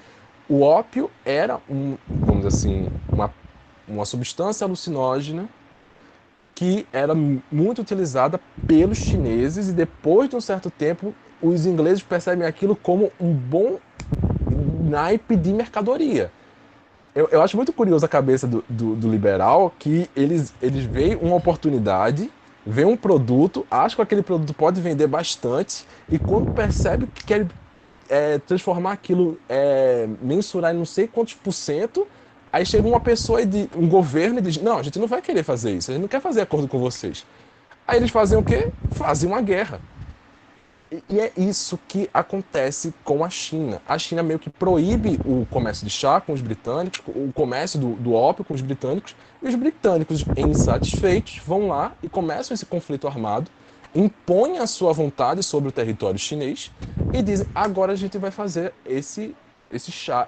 o ópio era, vamos dizer assim, uma substância alucinógena que era muito utilizada pelos chineses e depois de um certo tempo os ingleses percebem aquilo como um bom naipe de mercadoria. Eu acho muito curioso a cabeça do liberal que eles veem uma oportunidade, veem um produto, acham que aquele produto pode vender bastante e quando percebe que quer transformar aquilo, mensurar em não sei quantos por cento, aí chega uma pessoa, um governo e diz, não, a gente não vai querer fazer isso, a gente não quer fazer acordo com vocês. Aí eles fazem o quê? Fazem uma guerra. E é isso que acontece com a China. A China meio que proíbe o comércio de chá com os britânicos, o comércio do ópio com os britânicos, e os britânicos, insatisfeitos, vão lá e começam esse conflito armado, impõem a sua vontade sobre o território chinês e dizem, agora a gente vai fazer esse chá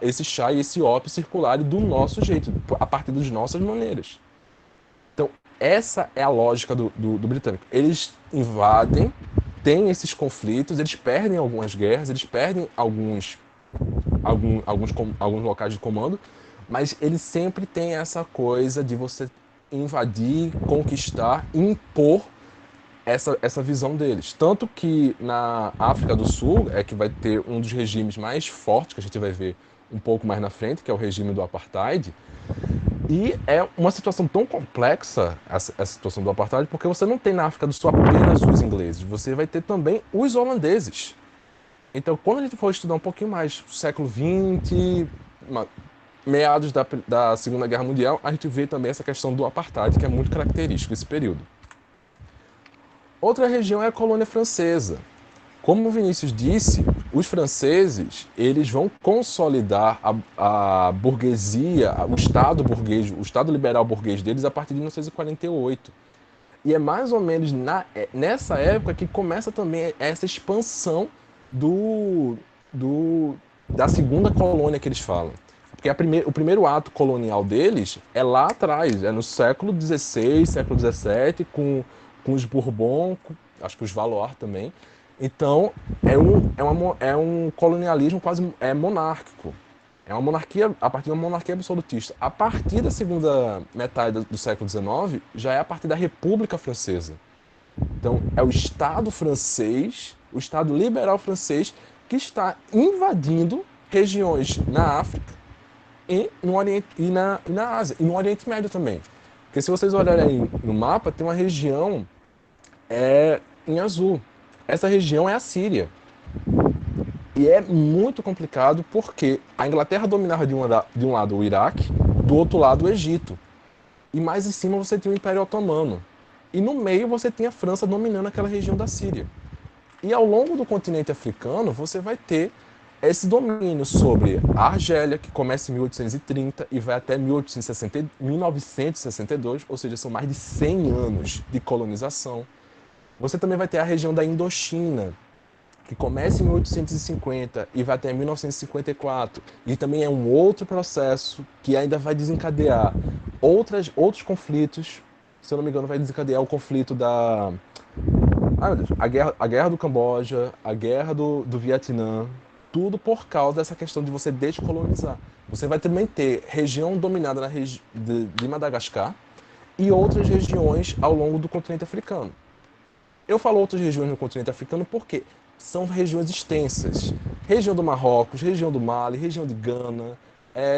e esse ópio circularem do nosso jeito, a partir das nossas maneiras. Então, essa é a lógica do britânico. Eles invadem, têm esses conflitos, eles perdem algumas guerras, eles perdem alguns locais de comando, mas eles sempre têm essa coisa de você invadir, conquistar, impor essa visão deles. Tanto que na África do Sul é que vai ter um dos regimes mais fortes, que a gente vai ver um pouco mais na frente, que é o regime do Apartheid. E é uma situação tão complexa, essa situação do Apartheid, porque você não tem na África do Sul apenas os ingleses, você vai ter também os holandeses. Então, quando a gente for estudar um pouquinho mais século XX, meados da Segunda Guerra Mundial, a gente vê também essa questão do Apartheid, que é muito característico desse período. Outra região é a colônia francesa. Como o Vinícius disse, os franceses eles vão consolidar a burguesia, o Estado burguês, o Estado liberal burguês deles a partir de 1948. E é mais ou menos nessa época que começa também essa expansão da segunda colônia que eles falam. Porque o primeiro ato colonial deles é lá atrás, é no século XVI, século XVII, com os Bourbon, acho que os Valois também. Então, é um colonialismo quase monárquico. É uma monarquia, a partir de uma monarquia absolutista. A partir da segunda metade do século XIX, já é a partir da República Francesa. Então, é o Estado francês, o Estado liberal francês, que está invadindo regiões na África e no Oriente, e na Ásia, e no Oriente Médio também. Porque se vocês olharem aí no mapa, tem uma região em azul. Essa região é a Síria. E é muito complicado porque a Inglaterra dominava de um lado o Iraque, do outro lado o Egito. E mais em cima você tinha o Império Otomano. E no meio você tinha a França dominando aquela região da Síria. E ao longo do continente africano você vai ter esse domínio sobre a Argélia, que começa em 1830 e vai até 1962, ou seja, são mais de 100 anos de colonização. Você também vai ter a região da Indochina, que começa em 1850 e vai até 1954. E também é um outro processo que ainda vai desencadear outros conflitos. Se eu não me engano, vai desencadear o conflito da... Ai, meu Deus, a guerra do Camboja, a guerra do Vietnã, tudo por causa dessa questão de você descolonizar. Você vai também ter região dominada de Madagascar e outras regiões ao longo do continente africano. Eu falo outras regiões no continente africano porque são regiões extensas. Região do Marrocos, região do Mali, região de Gana,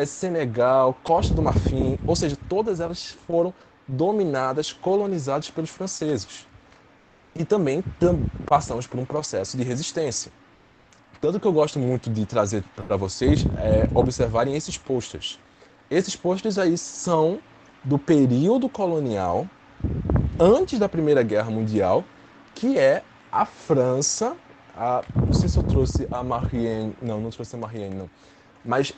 Senegal, Costa do Marfim, ou seja, todas elas foram dominadas, colonizadas pelos franceses. E também passamos por um processo de resistência. Tanto que eu gosto muito de trazer para vocês observarem esses posters. Esses posters aí são do período colonial, antes da Primeira Guerra Mundial, que é a França. Não sei se eu trouxe a Marianne. Não trouxe a Marianne, não. Mas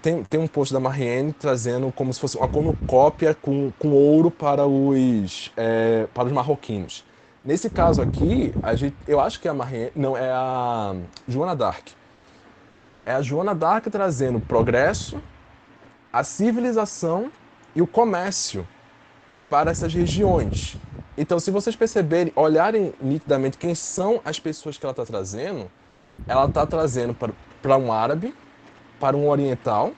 tem um post da Marianne trazendo como se fosse uma cornucópia com ouro para os marroquinos. Nesse caso aqui, eu acho que é a Marianne. Não, é a Joana d'Arc. É a Joana d'Arc trazendo progresso, a civilização e o comércio para essas regiões. Então, se vocês perceberem, olharem nitidamente quem são as pessoas que ela está trazendo para um árabe, para um oriental,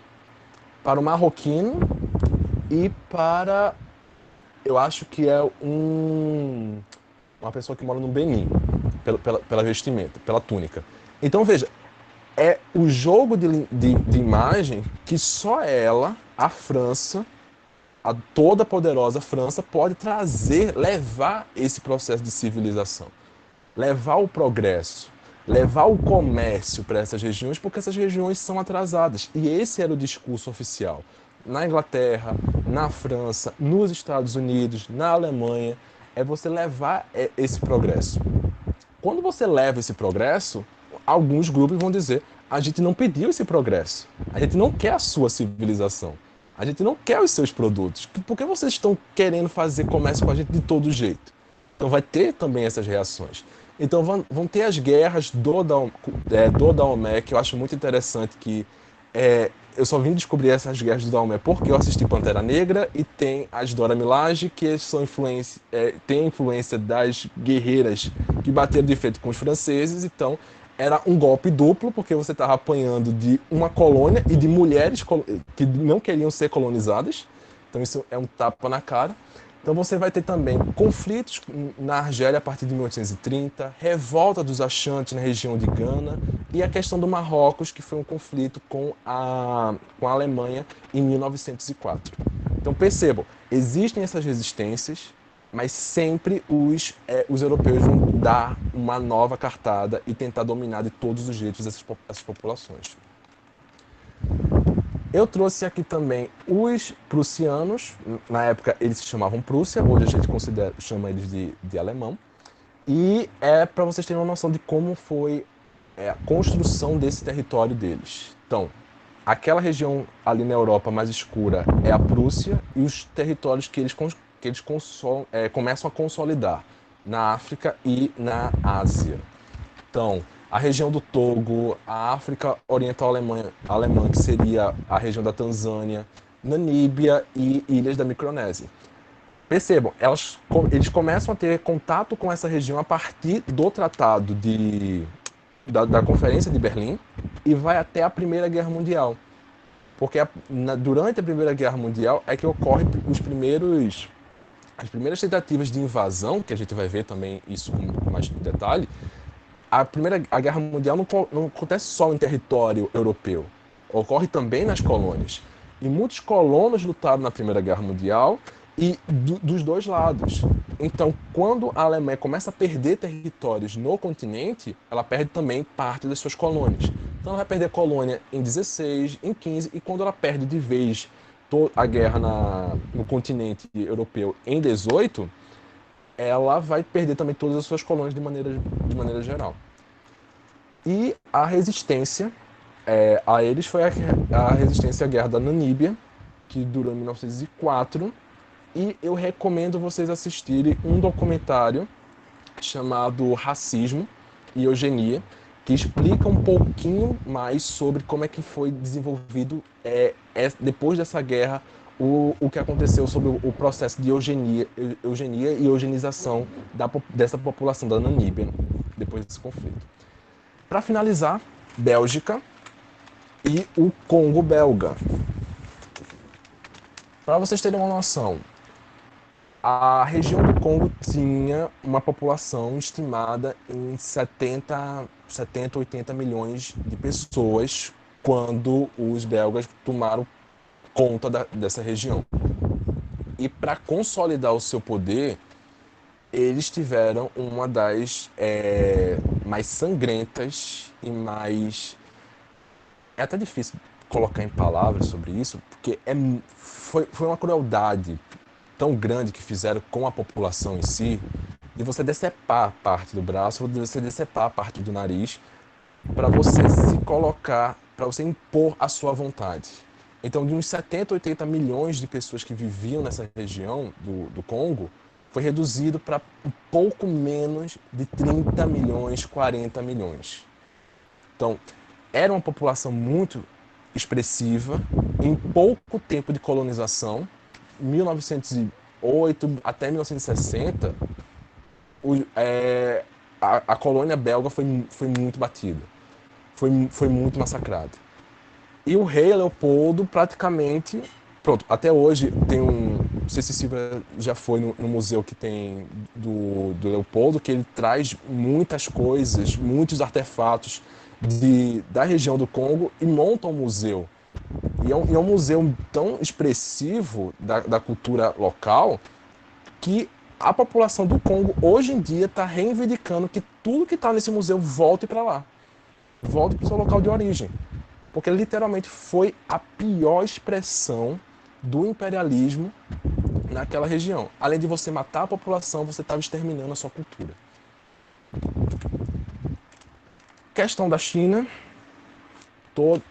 para um marroquino e para, eu acho que é uma pessoa que mora no Benin, pela vestimenta, pela túnica. Então, veja, é o jogo de imagem que só ela, a França, a toda poderosa França, pode levar esse processo de civilização, levar o progresso, levar o comércio para essas regiões, porque essas regiões são atrasadas. E esse era o discurso oficial. Na Inglaterra, na França, nos Estados Unidos, na Alemanha, é você levar esse progresso. Quando você leva esse progresso, alguns grupos vão dizer: a gente não pediu esse progresso, a gente não quer a sua civilização, a gente não quer os seus produtos. Por que vocês estão querendo fazer comércio com a gente de todo jeito? Então vai ter também essas reações. Então vão ter as guerras do Daomé, que eu acho muito interessante que eu só vim descobrir essas guerras do Daomé porque eu assisti Pantera Negra, e tem as Dora Milaje, que são tem a influência das guerreiras que bateram de frente com os franceses. Então era um golpe duplo, porque você estava apanhando de uma colônia e de mulheres que não queriam ser colonizadas. Então isso é um tapa na cara. Então você vai ter também conflitos na Argélia a partir de 1830, revolta dos Ashanti na região de Gana, e a questão do Marrocos, que foi um conflito com a Alemanha em 1904. Então percebam, existem essas resistências, mas sempre os europeus vão dar uma nova cartada e tentar dominar de todos os jeitos essas populações. Eu trouxe aqui também os prussianos. Na época eles se chamavam Prússia, hoje a gente chama eles de alemão. E é para vocês terem uma noção de como foi a construção desse território deles. Então, aquela região ali na Europa mais escura é a Prússia, e os territórios que eles começam a consolidar na África e na Ásia. Então, a região do Togo, a África Oriental Alemã, que seria a região da Tanzânia, Namíbia e ilhas da Micronésia. percebam, eles começam a ter contato com essa região a partir do Tratado da Conferência de Berlim e vai até a Primeira Guerra Mundial. Porque durante a Primeira Guerra Mundial é que ocorrem as primeiras tentativas de invasão, que a gente vai ver também isso com mais detalhe. A Guerra Mundial não acontece só em território europeu, ocorre também nas colônias. E muitos colonos lutaram na Primeira Guerra Mundial e dos dois lados. Então, quando a Alemanha começa a perder territórios no continente, ela perde também parte das suas colônias. Então, ela vai perder colônia em 16, em 15, e quando ela perde de vez a guerra no continente europeu em 18, ela vai perder também todas as suas colônias de maneira geral. E a resistência a eles foi a resistência à guerra da Namíbia, que durou em 1904, e eu recomendo vocês assistirem um documentário chamado Racismo e Eugenia, que explica um pouquinho mais sobre como é que foi desenvolvido depois dessa guerra o que aconteceu sobre o processo de eugenia e eugenização dessa população da Namíbia depois desse conflito. Para finalizar, Bélgica e o Congo belga. Para vocês terem uma noção, a região do Congo tinha uma população estimada em 70, 80 milhões de pessoas quando os belgas tomaram conta dessa região. E para consolidar o seu poder, eles tiveram uma das mais sangrentas e mais... É até difícil colocar em palavras sobre isso, porque foi uma crueldade tão grande que fizeram com a população em si, de você decepar parte do braço, de você decepar parte do nariz, para você se colocar, para você impor a sua vontade. Então, de uns 70, 80 milhões de pessoas que viviam nessa região do Congo, foi reduzido para um pouco menos de 30 milhões, 40 milhões. Então, era uma população muito expressiva, em pouco tempo de colonização, 1908 até 1960, a colônia belga foi muito batida, foi muito massacrada. E o rei Leopoldo praticamente, pronto, até hoje tem não sei se Silvia já foi no museu que tem do Leopoldo, que ele traz muitas coisas, muitos artefatos da região do Congo e monta um museu. E é um museu tão expressivo da cultura local que a população do Congo hoje em dia está reivindicando que tudo que está nesse museu volte para lá. Volte para o seu local de origem. Porque literalmente foi a pior expressão do imperialismo naquela região. Além de você matar a população, você estava exterminando a sua cultura. Questão da China.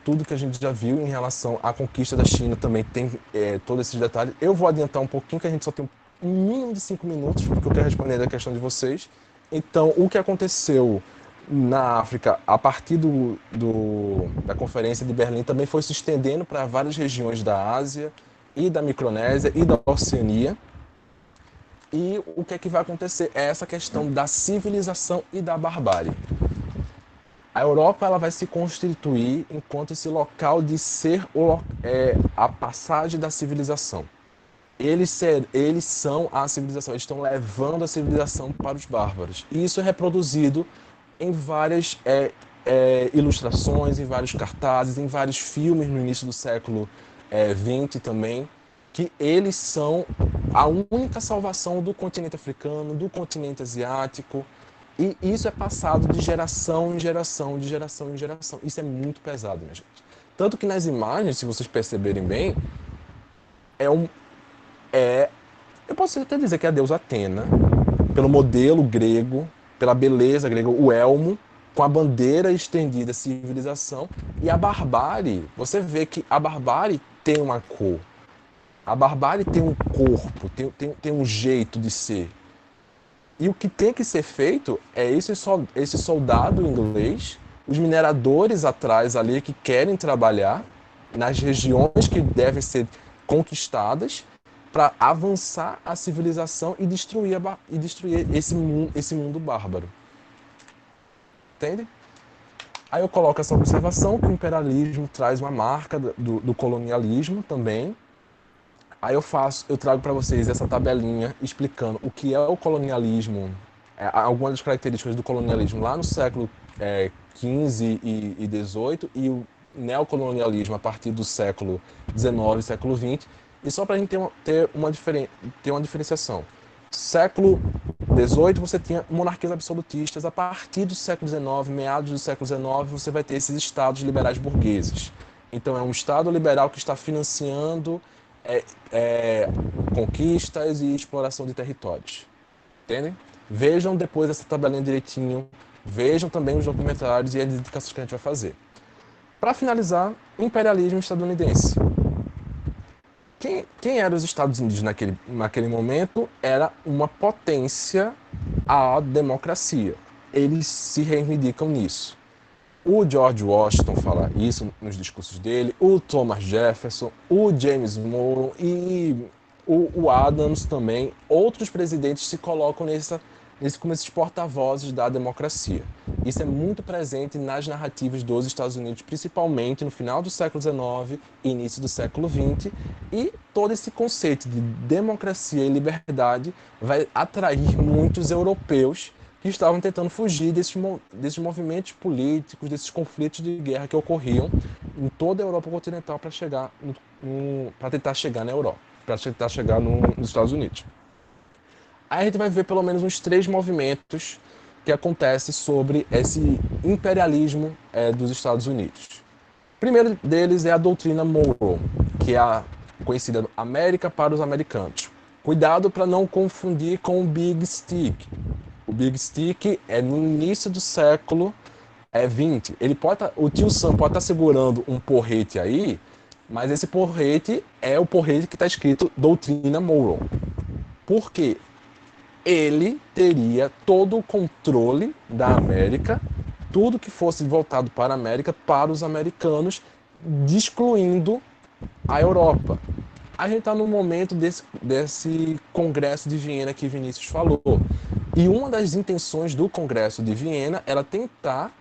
Tudo que a gente já viu em relação à conquista da China também tem todos esses detalhes. Eu vou adiantar um pouquinho, que a gente só tem um mínimo de 5 minutos, porque eu quero responder a questão de vocês. Então, o que aconteceu na África, a partir da Conferência de Berlim, também foi se estendendo para várias regiões da Ásia e da Micronésia e da Oceania. E o que é que vai acontecer? É essa questão da civilização e da barbárie. A Europa ela vai se constituir enquanto esse local de ser a passagem da civilização. Eles são a civilização, eles estão levando a civilização para os bárbaros. E isso é reproduzido em várias ilustrações, em vários cartazes, em vários filmes no início do século XX também, que eles são a única salvação do continente africano, do continente asiático. E isso é passado de geração em geração, de geração em geração. Isso é muito pesado, minha gente. Tanto que nas imagens, se vocês perceberem bem, eu posso até dizer que é a deusa Atena, pelo modelo grego, pela beleza grega, o elmo, com a bandeira estendida, civilização, e a barbárie. Você vê que a barbárie tem uma cor, a barbárie tem um corpo, tem um jeito de ser. E o que tem que ser feito é esse soldado inglês, os mineradores atrás ali que querem trabalhar nas regiões que devem ser conquistadas, para avançar a civilização e destruir esse mundo bárbaro. Entende? Aí eu coloco essa observação que o imperialismo traz uma marca do colonialismo também. Aí eu trago para vocês essa tabelinha explicando o que é o colonialismo, algumas das características do colonialismo lá no século XV e XVIII e o neocolonialismo a partir do século XIX e século XX. E só para a gente ter uma diferenciação. Século XVIII você tinha monarquias absolutistas, a partir do século XIX, meados do século XIX, você vai ter esses estados liberais burgueses. Então é um estado liberal que está financiando conquistas e exploração de territórios. Entendem? Vejam depois essa tabelinha direitinho, vejam também os documentários e as indicações que a gente vai fazer. Para finalizar, imperialismo estadunidense. Quem eram os Estados Unidos naquele momento? Era uma potência à democracia. Eles se reivindicam nisso. O George Washington fala isso nos discursos dele, o Thomas Jefferson, o James Monroe e o Adams também. Outros presidentes se colocam como esses porta-vozes da democracia. Isso é muito presente nas narrativas dos Estados Unidos, principalmente no final do século XIX e início do século XX. E todo esse conceito de democracia e liberdade vai atrair muitos europeus que estavam tentando fugir desses movimentos políticos, desses conflitos de guerra que ocorriam em toda a Europa continental para tentar chegar na Europa, para tentar chegar nos Estados Unidos. Aí a gente vai ver pelo menos uns 3 movimentos que acontecem sobre esse imperialismo dos Estados Unidos. O primeiro deles é a doutrina Monroe, que é a conhecida América para os americanos. Cuidado para não confundir com o Big Stick. O Big Stick é no início do século XX. O tio Sam pode estar segurando um porrete aí, mas esse porrete é o porrete que está escrito doutrina Monroe. Por quê? Ele teria todo o controle da América, tudo que fosse voltado para a América, para os americanos, excluindo a Europa. A gente está no momento desse Congresso de Viena que Vinícius falou. E uma das intenções do Congresso de Viena era tentar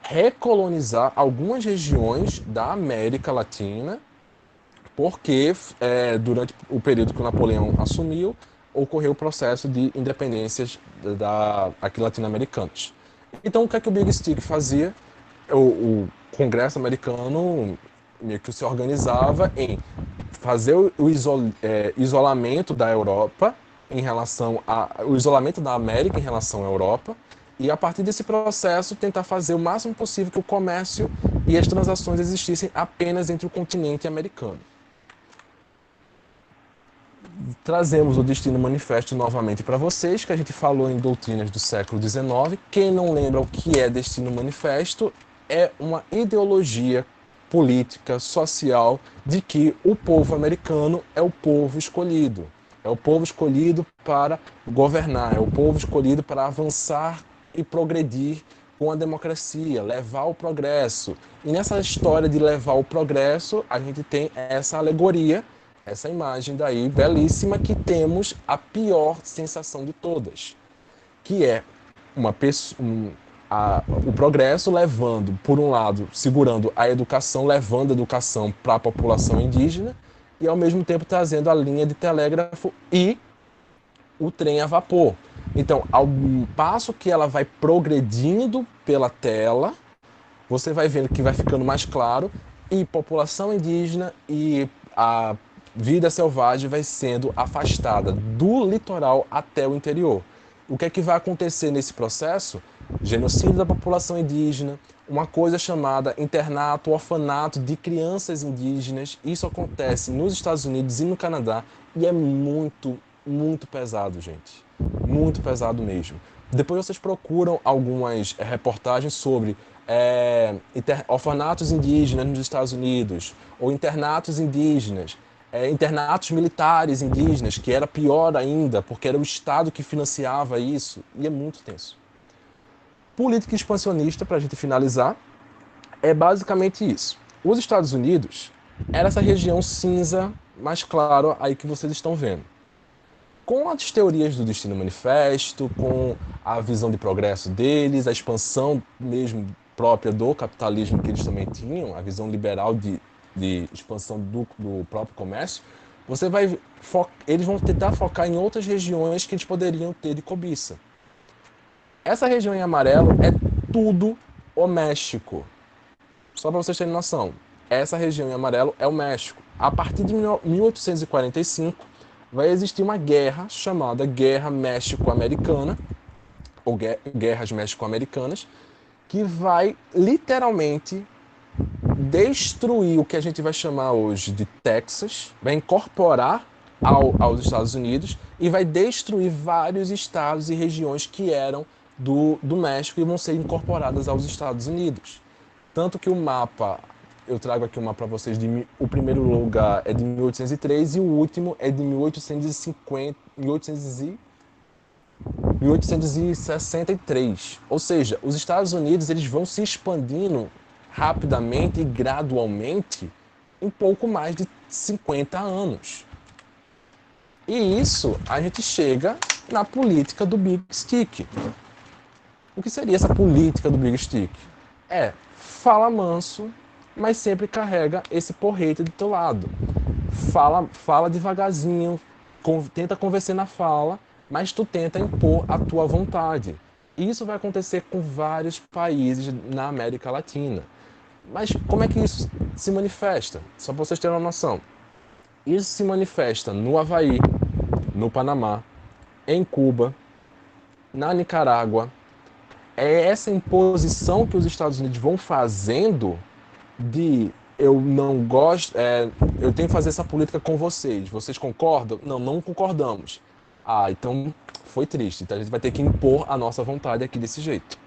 recolonizar algumas regiões da América Latina, porque durante o período que o Napoleão assumiu, ocorreu o processo de independências aqui latino-americanos. Então, o que é que o Big Stick fazia? O Congresso americano meio que se organizava em fazer o isolamento da Europa em relação o isolamento da América em relação à Europa e, a partir desse processo, tentar fazer o máximo possível que o comércio e as transações existissem apenas entre o continente americano. Trazemos o Destino Manifesto novamente para vocês, que a gente falou em doutrinas do século XIX. Quem não lembra o que é Destino Manifesto, é uma ideologia política, social, de que o povo americano é o povo escolhido. É o povo escolhido para governar, é o povo escolhido para avançar e progredir com a democracia, levar o progresso. E nessa história de levar o progresso, a gente tem essa alegoria, essa imagem daí, belíssima, que temos a pior sensação de todas, que é o progresso levando, por um lado, segurando a educação, levando a educação para a população indígena, e ao mesmo tempo trazendo a linha de telégrafo e o trem a vapor. Então, ao passo que ela vai progredindo pela tela, você vai vendo que vai ficando mais claro, e população indígena e a vida selvagem vai sendo afastada do litoral até o interior. O que é que vai acontecer nesse processo? Genocídio da população indígena, uma coisa chamada internato, orfanato de crianças indígenas. Isso acontece nos Estados Unidos e no Canadá e é muito, muito pesado, gente. Muito pesado mesmo. Depois vocês procuram algumas reportagens sobre orfanatos indígenas nos Estados Unidos ou internatos indígenas. Internatos militares indígenas, que era pior ainda, porque era o Estado que financiava isso, e é muito tenso. Política expansionista, para a gente finalizar, é basicamente isso. Os Estados Unidos era essa região cinza mais claro aí que vocês estão vendo. Com as teorias do Destino Manifesto, com a visão de progresso deles, a expansão mesmo própria do capitalismo que eles também tinham, a visão liberal de expansão do próprio comércio, eles vão tentar focar em outras regiões que eles poderiam ter de cobiça. Essa região em amarelo é tudo o México. Só para vocês terem noção, essa região em amarelo é o México. A partir de 1845, vai existir uma guerra chamada Guerra México-Americana, ou Guerras México-Americanas, que vai literalmente destruir o que a gente vai chamar hoje de Texas, vai incorporar aos Estados Unidos e vai destruir vários estados e regiões que eram do México e vão ser incorporadas aos Estados Unidos. Tanto que o mapa, eu trago aqui um mapa para vocês, o primeiro lugar é de 1803 e o último é de 1863. Ou seja, os Estados Unidos eles vão se expandindo rapidamente e gradualmente em pouco mais de 50 anos. E isso a gente chega na política do Big Stick. O que seria essa política do Big Stick? Fala manso, mas sempre carrega esse porrete do teu lado. Fala devagarzinho, tenta convencer na fala, mas tu tenta impor a tua vontade. Isso vai acontecer com vários países na América Latina. Mas como é que isso se manifesta? Só para vocês terem uma noção. Isso se manifesta no Havaí, no Panamá, em Cuba, na Nicarágua. É essa imposição que os Estados Unidos vão fazendo de eu não gosto, eu tenho que fazer essa política com vocês. Vocês concordam? Não, não concordamos. Então foi triste. Então a gente vai ter que impor a nossa vontade aqui desse jeito.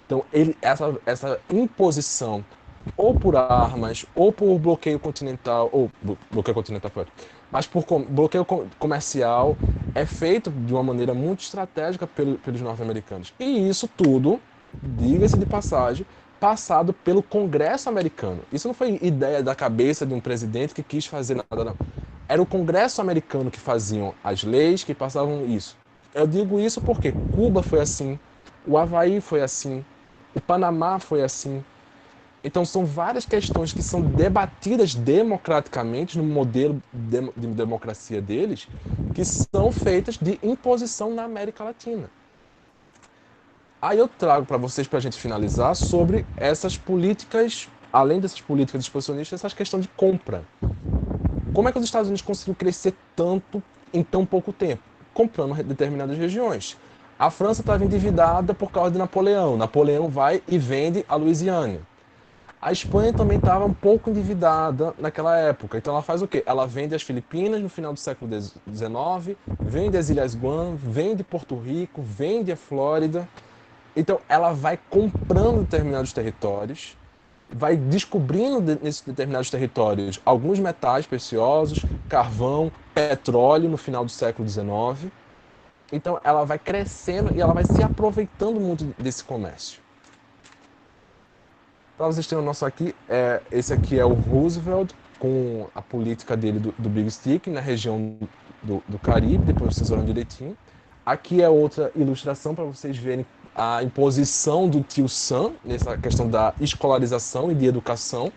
Então essa imposição, ou por armas, ou por bloqueio continental, mas por bloqueio comercial, é feito de uma maneira muito estratégica pelos norte-americanos. E isso tudo, diga-se de passagem, passado pelo Congresso americano. Isso não foi ideia da cabeça de um presidente que quis fazer nada, não. Era o Congresso americano que faziam as leis, que passavam isso. Eu digo isso porque Cuba foi assim, o Havaí foi assim, o Panamá foi assim. Então são várias questões que são debatidas democraticamente no modelo de democracia deles, que são feitas de imposição na América Latina. Aí eu trago para vocês, para a gente finalizar, sobre essas políticas, além dessas políticas expansionistas, essa questão de compra. Como é que os Estados Unidos conseguiram crescer tanto em tão pouco tempo? Comprando determinadas regiões. A França estava endividada por causa de Napoleão. Napoleão vai e vende a Louisiana. A Espanha também estava um pouco endividada naquela época. Então ela faz o quê? Ela vende as Filipinas no final do século XIX, vende as Ilhas Guam, vende Porto Rico, vende a Flórida. Então ela vai comprando determinados territórios, vai descobrindo nesses determinados territórios alguns metais preciosos, carvão, petróleo no final do século XIX. Então ela vai crescendo e ela vai se aproveitando muito desse comércio. Para vocês terem uma noção aqui, esse aqui é o Roosevelt com a política dele do Big Stick na região do Caribe, depois vocês olham direitinho. Aqui é outra ilustração para vocês verem a imposição do tio Sam, nessa questão da escolarização e de educação,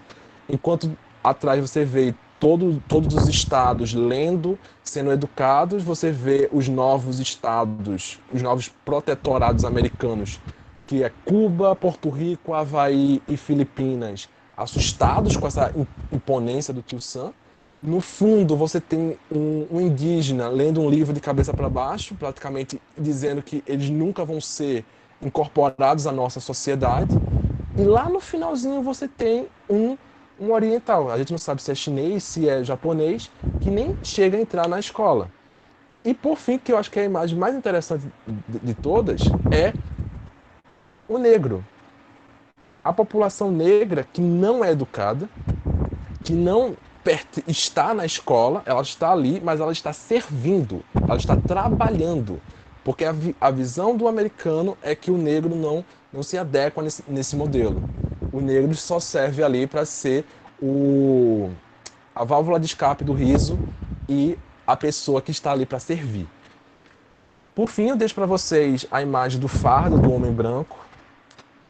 enquanto atrás você vê todos os estados lendo, sendo educados, você vê os novos estados, os novos protetorados americanos, que é Cuba, Porto Rico, Havaí e Filipinas, assustados com essa imponência do tio Sam. No fundo, você tem um indígena lendo um livro de cabeça para baixo, praticamente dizendo que eles nunca vão ser incorporados à nossa sociedade. E lá no finalzinho você tem um oriental, a gente não sabe se é chinês, se é japonês, que nem chega a entrar na escola. E por fim, que eu acho que é a imagem mais interessante de todas, é o negro. A população negra que não é educada, que não está na escola, ela está ali, mas ela está servindo, ela está trabalhando. Porque a visão do americano é que o negro não se adequa nesse modelo. O negro só serve ali para ser a válvula de escape do riso e a pessoa que está ali para servir. Por fim, eu deixo para vocês a imagem do fardo do homem branco,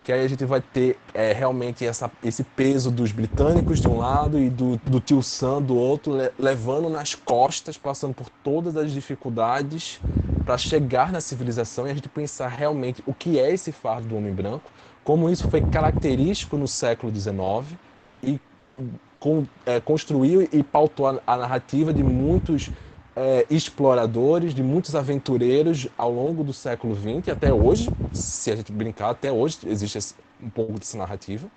que aí a gente vai ter realmente esse peso dos britânicos de um lado e do tio Sam do outro, levando nas costas, passando por todas as dificuldades para chegar na civilização e a gente pensar realmente o que é esse fardo do homem branco, como isso foi característico no século XIX e construiu e pautou a narrativa de muitos exploradores, de muitos aventureiros ao longo do século XX e até hoje, se a gente brincar, até hoje existe um pouco dessa narrativa.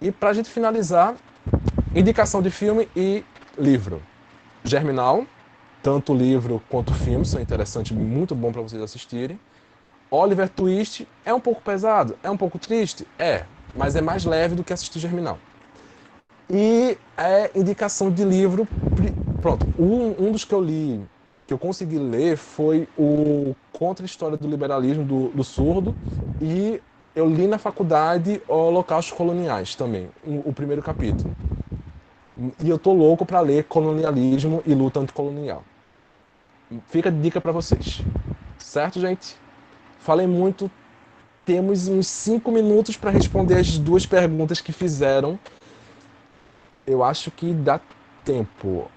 E para a gente finalizar, indicação de filme e livro. Germinal, tanto o livro quanto o filme são interessantes, muito bom para vocês assistirem. Oliver Twist é um pouco pesado, é um pouco triste, mas é mais leve do que assistir Germinal. E indicação de livro, pronto, um dos que eu li, que eu consegui ler, foi o Contra a História do Liberalismo do Surdo, e eu li na faculdade Holocaustos Coloniais também, o primeiro capítulo. E eu tô louco para ler Colonialismo e Luta Anticolonial. Fica a dica para vocês. Certo, gente? Falei muito, temos uns 5 minutos para responder as 2 perguntas que fizeram. Eu acho que dá tempo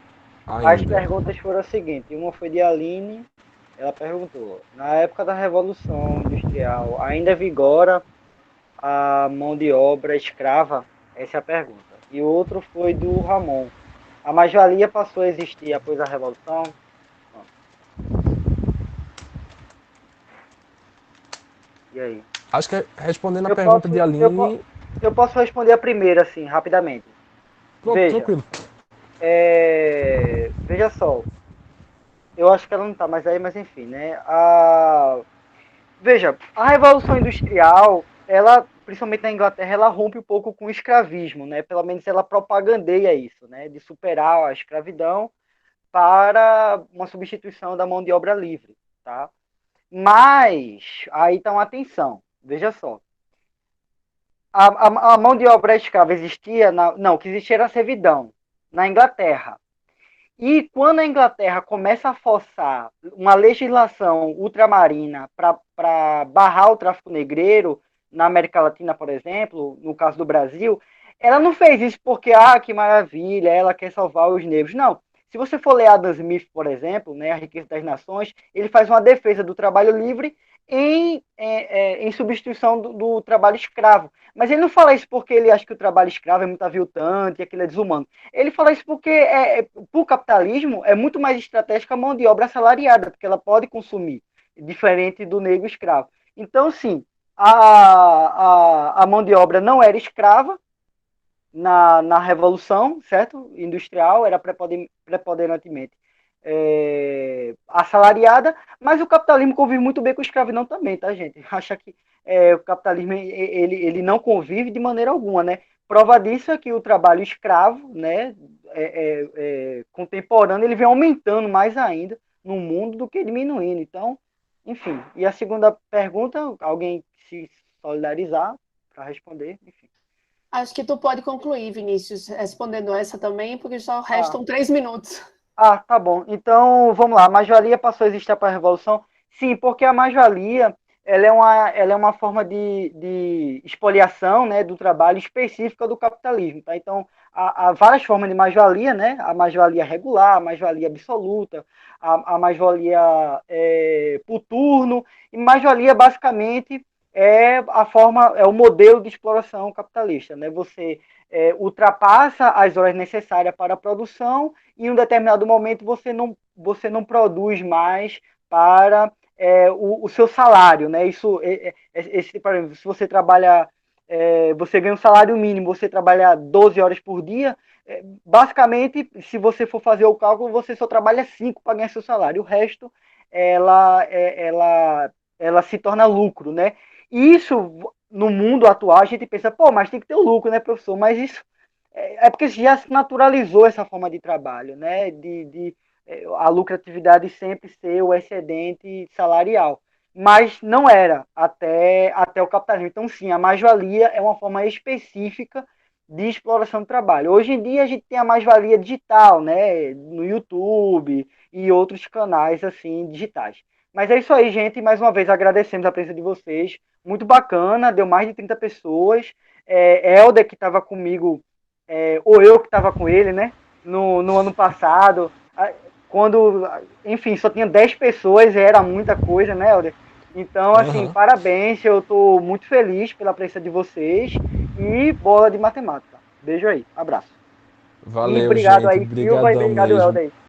ainda. As perguntas foram as seguintes. Uma foi de Aline. Ela perguntou: na época da Revolução Industrial, ainda vigora a mão de obra escrava? Essa é a pergunta. E o outro foi do Ramon. A mais-valia passou a existir após a Revolução? E aí? Acho que respondendo a pergunta de Aline... Eu posso responder a primeira, assim, rapidamente. Pronto, Veja, tranquilo. Veja só. Eu acho que ela não tá mais aí, mas enfim, né? Veja, a Revolução Industrial, ela, principalmente na Inglaterra, ela rompe um pouco com o escravismo, né? Pelo menos ela propagandeia isso, né? De superar a escravidão para uma substituição da mão de obra livre, tá? Mas, aí tá uma atenção, veja só. A mão de obra escrava existia, não, o que existia era a servidão, na Inglaterra. E quando a Inglaterra começa a forçar uma legislação ultramarina para barrar o tráfico negreiro, na América Latina, por exemplo, no caso do Brasil, ela não fez isso porque, que maravilha, ela quer salvar os negros. Não. Se você for ler Adam Smith, por exemplo, né, A Riqueza das Nações, ele faz uma defesa do trabalho livre em substituição do trabalho escravo. Mas ele não fala isso porque ele acha que o trabalho escravo é muito aviltante e aquilo é desumano. Ele fala isso porque, para o capitalismo, é muito mais estratégica a mão de obra assalariada, porque ela pode consumir, diferente do negro escravo. Então, sim, a mão de obra não era escrava na Revolução, certo? Industrial, era preponderantemente assalariada, mas o capitalismo convive muito bem com a escravidão também, tá, gente? Acha que o capitalismo ele não convive de maneira alguma, né? Prova disso é que o trabalho escravo, né, contemporâneo, ele vem aumentando mais ainda no mundo do que diminuindo. Então, enfim. E a segunda pergunta, alguém se solidarizar para responder, enfim. Acho que tu pode concluir, Vinícius, respondendo essa também, porque só restam 3 minutos. Tá bom. Então, vamos lá. A mais-valia passou a existir para a Revolução? Sim, porque a mais-valia ela é uma forma de expoliação, né, do trabalho específica do capitalismo. Tá? Então, há várias formas de mais-valia, né? A mais-valia regular, a mais-valia absoluta, a mais-valia por turno. E mais-valia, basicamente, é o modelo de exploração capitalista. Né? Você ultrapassa as horas necessárias para a produção e em um determinado momento você não produz mais para o seu salário, né? Por exemplo, se você trabalha, você ganha um salário mínimo, você trabalha 12 horas por dia, basicamente, se você for fazer o cálculo, você só trabalha 5 para ganhar seu salário, o resto ela se torna lucro, né? E isso, no mundo atual, a gente pensa, mas tem que ter o lucro, né, professor? Mas isso porque já se naturalizou essa forma de trabalho, né? A lucratividade sempre ser o excedente salarial. Mas não era até o capitalismo. Então, sim, a mais-valia é uma forma específica de exploração do trabalho. Hoje em dia a gente tem a mais-valia digital, né, no YouTube e outros canais assim digitais. Mas é isso aí, gente. Mais uma vez agradecemos a presença de vocês. Muito bacana, deu mais de 30 pessoas. Helder, que estava comigo, ou eu que estava com ele, né, no ano passado, quando, enfim, só tinha 10 pessoas, era muita coisa, né, Helder? Então, assim, Aham. parabéns, eu estou muito feliz pela presença de vocês e bola de matemática. Beijo aí, abraço. E Valeu, obrigado gente. aí, Silva, e Brigadão obrigado, mesmo. Helder aí.